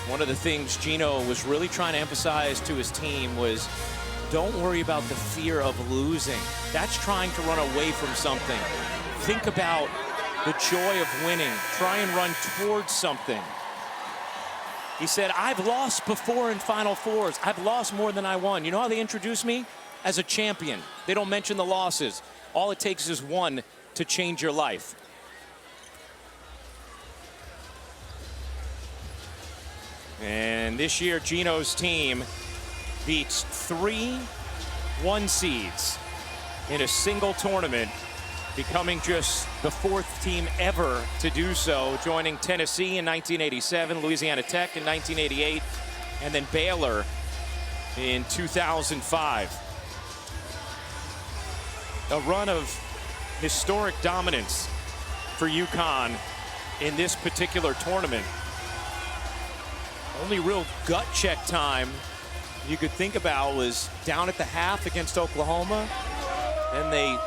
One of the things Gino was really trying to emphasize to his team was, don't worry about the fear of losing. That's trying to run away from something. Think about the joy of winning. Try and run towards something. He said, I've lost before in Final Fours. I've lost more than I won. You know how they introduce me? As a champion. They don't mention the losses. All it takes is one to change your life. And this year, Gino's team beats 3 1 seeds in a single tournament, becoming just the 4th team ever to do so, joining Tennessee in 1987, Louisiana Tech in 1988, and then Baylor in 2005. A run of historic dominance for UConn in this particular tournament. Only real gut check time you could think about was down at the half against Oklahoma, and they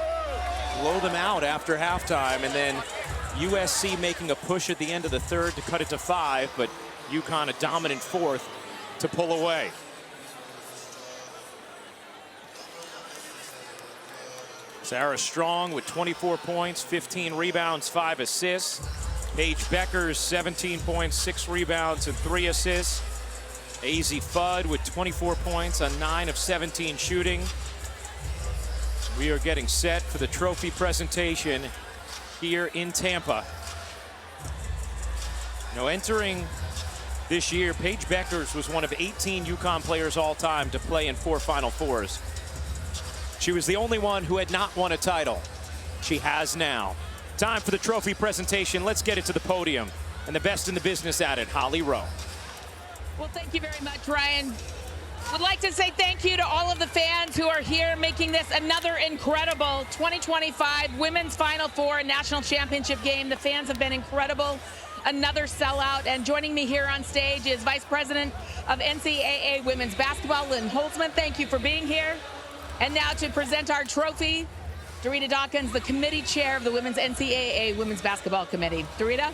blow them out after halftime, and then USC making a push at the end of the 3rd to cut it to 5, but UConn a dominant 4th to pull away. Sarah Strong with 24 points, 15 rebounds, 5 assists. Paige Bueckers, 17 points, 6 rebounds, and 3 assists. Azzi Fudd with 24 points on 9 of 17 shooting. We are getting set for the trophy presentation here in Tampa. Now, entering this year, Paige Bueckers was one of 18 UConn players all time to play in 4 Final Fours. She was the only one who had not won a title. She has now. Time for the trophy presentation. Let's get it to the podium. and the best in the business at it, Holly Rowe. Well, thank you very much, Ryan. Would like to say thank you to all of the fans who are here making this another incredible 2025 Women's Final Four National Championship game. The fans have been incredible. Another sellout. And joining me here on stage is Vice President of NCAA Women's Basketball, Lynn Holtzman. Thank you for being here. And now to present our trophy, Dorita Dawkins, the committee chair of the Women's NCAA Women's Basketball Committee. Dorita?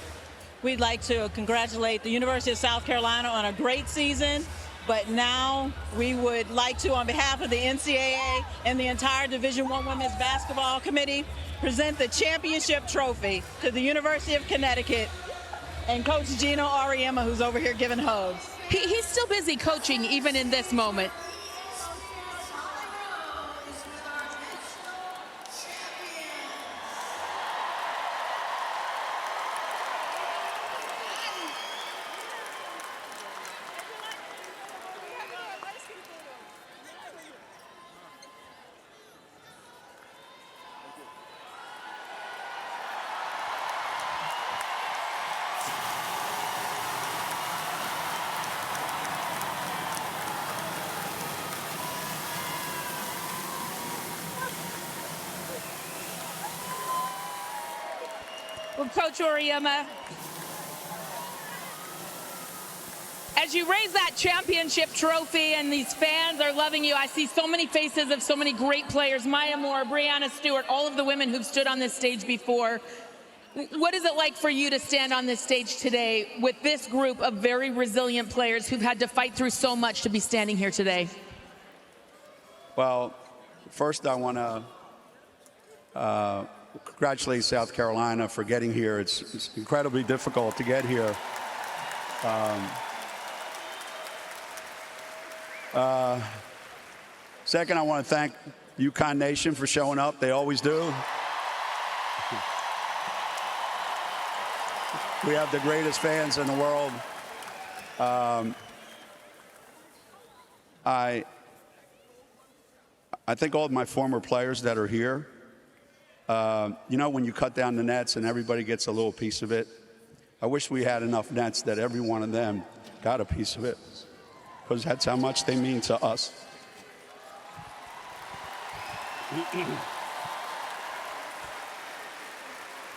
We'd like to congratulate the University of South Carolina on a great season, but now we would like to, on behalf of the NCAA and the entire Division I Women's Basketball Committee, present the championship trophy to the University of Connecticut and Coach Gino Auriemma, who's over here giving hugs. He's still busy coaching even in this moment. Well, Coach Auriemma, as you raise that championship trophy and these fans are loving you, I see so many faces of so many great players, Maya Moore, Brianna Stewart, all of the women who've stood on this stage before. What is it like for you to stand on this stage today with this group of very resilient players who've had to fight through so much to be standing here today? Well, first I want to congratulate South Carolina for getting here. It's incredibly difficult to get here. Second, I want to thank UConn Nation for showing up. They always do. We have the greatest fans in the world. I think all of my former players that are here, you know, when you cut down the nets and everybody gets a little piece of it, I wish we had enough nets that every one of them got a piece of it, because that's how much they mean to us.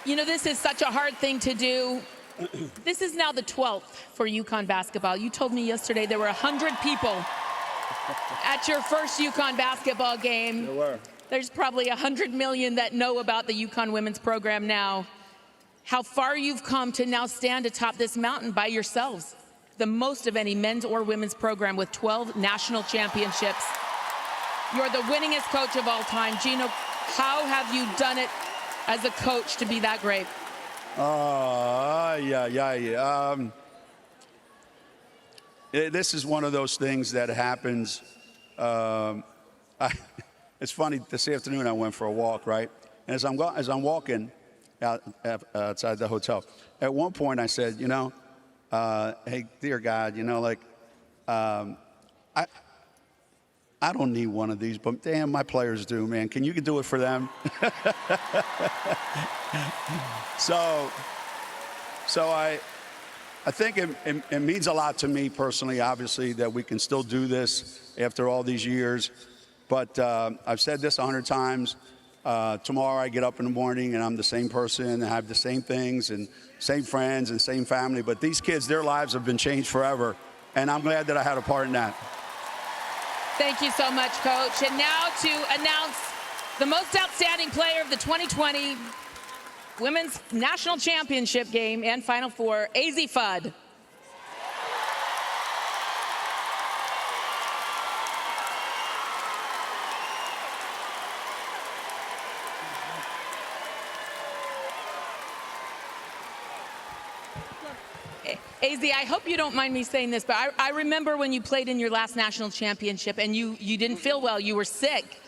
You know, this is such a hard thing to do. This is now the 12th for UConn basketball. You told me yesterday there were 100 people at your first UConn basketball game. There were. There's probably 100 million that know about the UConn women's program now. How far you've come to now stand atop this mountain by yourselves. The most of any men's or women's program with 12 national championships. You're the winningest coach of all time. Gino, how have you done it as a coach to be that great? This is one of those things that happens. It's funny, this afternoon I went for a walk, right? And as I'm walking outside the hotel, at one point I said, you know, hey, dear God, you know, like, I don't need one of these, but damn, my players do, man. Can you do it for them? So I think it means a lot to me personally, obviously, that we can still do this after all these years. But I've said this 100 times. Tomorrow I get up in the morning and I'm the same person and have the same things and same friends and same family. But these kids, their lives have been changed forever. And I'm glad that I had a part in that. Thank you so much, Coach. And now to announce the most outstanding player of the 2020 Women's National Championship game and Final Four, Azzi Fudd. Azzi, I hope you don't mind me saying this, but I remember when you played in your last national championship and you didn't feel well, you were sick.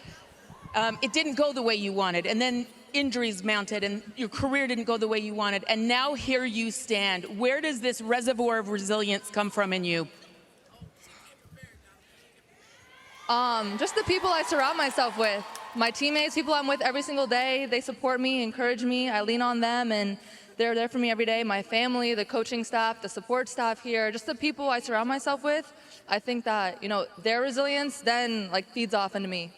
It didn't go the way you wanted, and then injuries mounted and your career didn't go the way you wanted, and now here you stand. Where does this reservoir of resilience come from in you? Just the people I surround myself with. My teammates, people I'm with every single day, they support me, encourage me, I lean on them, and they're there for me every day. My family, the coaching staff, the support staff here, just the people I surround myself with. I think that, you know, their resilience then like feeds off into me.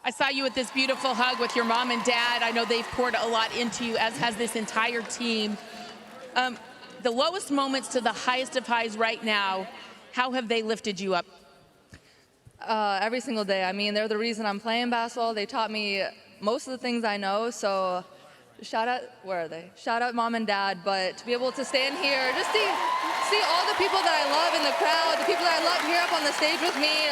I saw you with this beautiful hug with your mom and dad. I know they've poured a lot into you, as has this entire team. The lowest moments to the highest of highs right now, how have they lifted you up? Every single day. I mean, they're the reason I'm playing basketball. They taught me most of the things I know. So shout out, where are they? Shout out mom and dad. But to be able to stand here, just see all the people that I love in the crowd, the people that I love here up on the stage with me.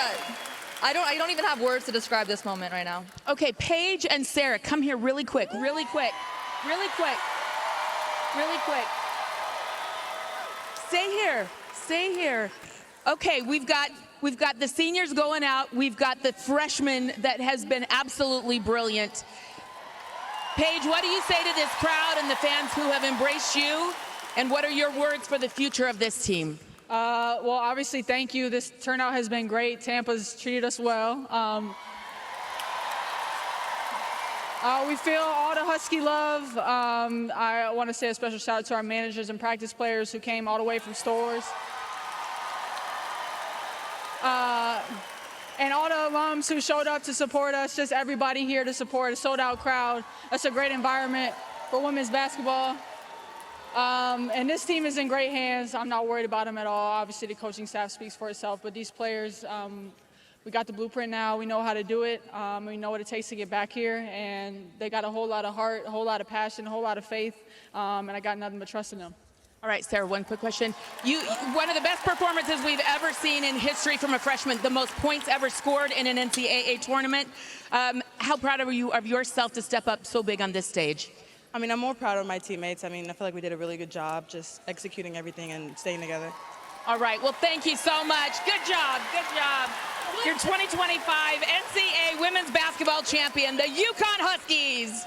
I don't even have words to describe this moment right now. Okay, Paige and Sarah, come here really quick, really quick, really quick, really quick. Stay here, stay here. Okay, we've got the seniors going out. We've got the freshmen that has been absolutely brilliant. Paige, what do you say to this crowd and the fans who have embraced you? And what are your words for the future of this team? Well, obviously, thank you. This turnout has been great. Tampa's treated us well. We feel all the Husky love. I want to say a special shout out to our managers and practice players who came all the way from Stores. And all the alums who showed up to support us, just everybody here to support a sold-out crowd. That's a great environment for women's basketball. And this team is in great hands. I'm not worried about them at all. Obviously, the coaching staff speaks for itself, but these players, we got the blueprint now. We know how to do it. We know what it takes to get back here, and they got a whole lot of heart, a whole lot of passion, a whole lot of faith, and I got nothing but trust in them. All right, Sarah, one quick question. One of the best performances we've ever seen in history from a freshman, the most points ever scored in an NCAA tournament. How proud are you of yourself to step up so big on this stage? I mean, I'm more proud of my teammates. I mean, I feel like we did a really good job just executing everything and staying together. All right, well, thank you so much. Good job, good job. Your 2025 NCAA Women's Basketball Champion, the UConn Huskies.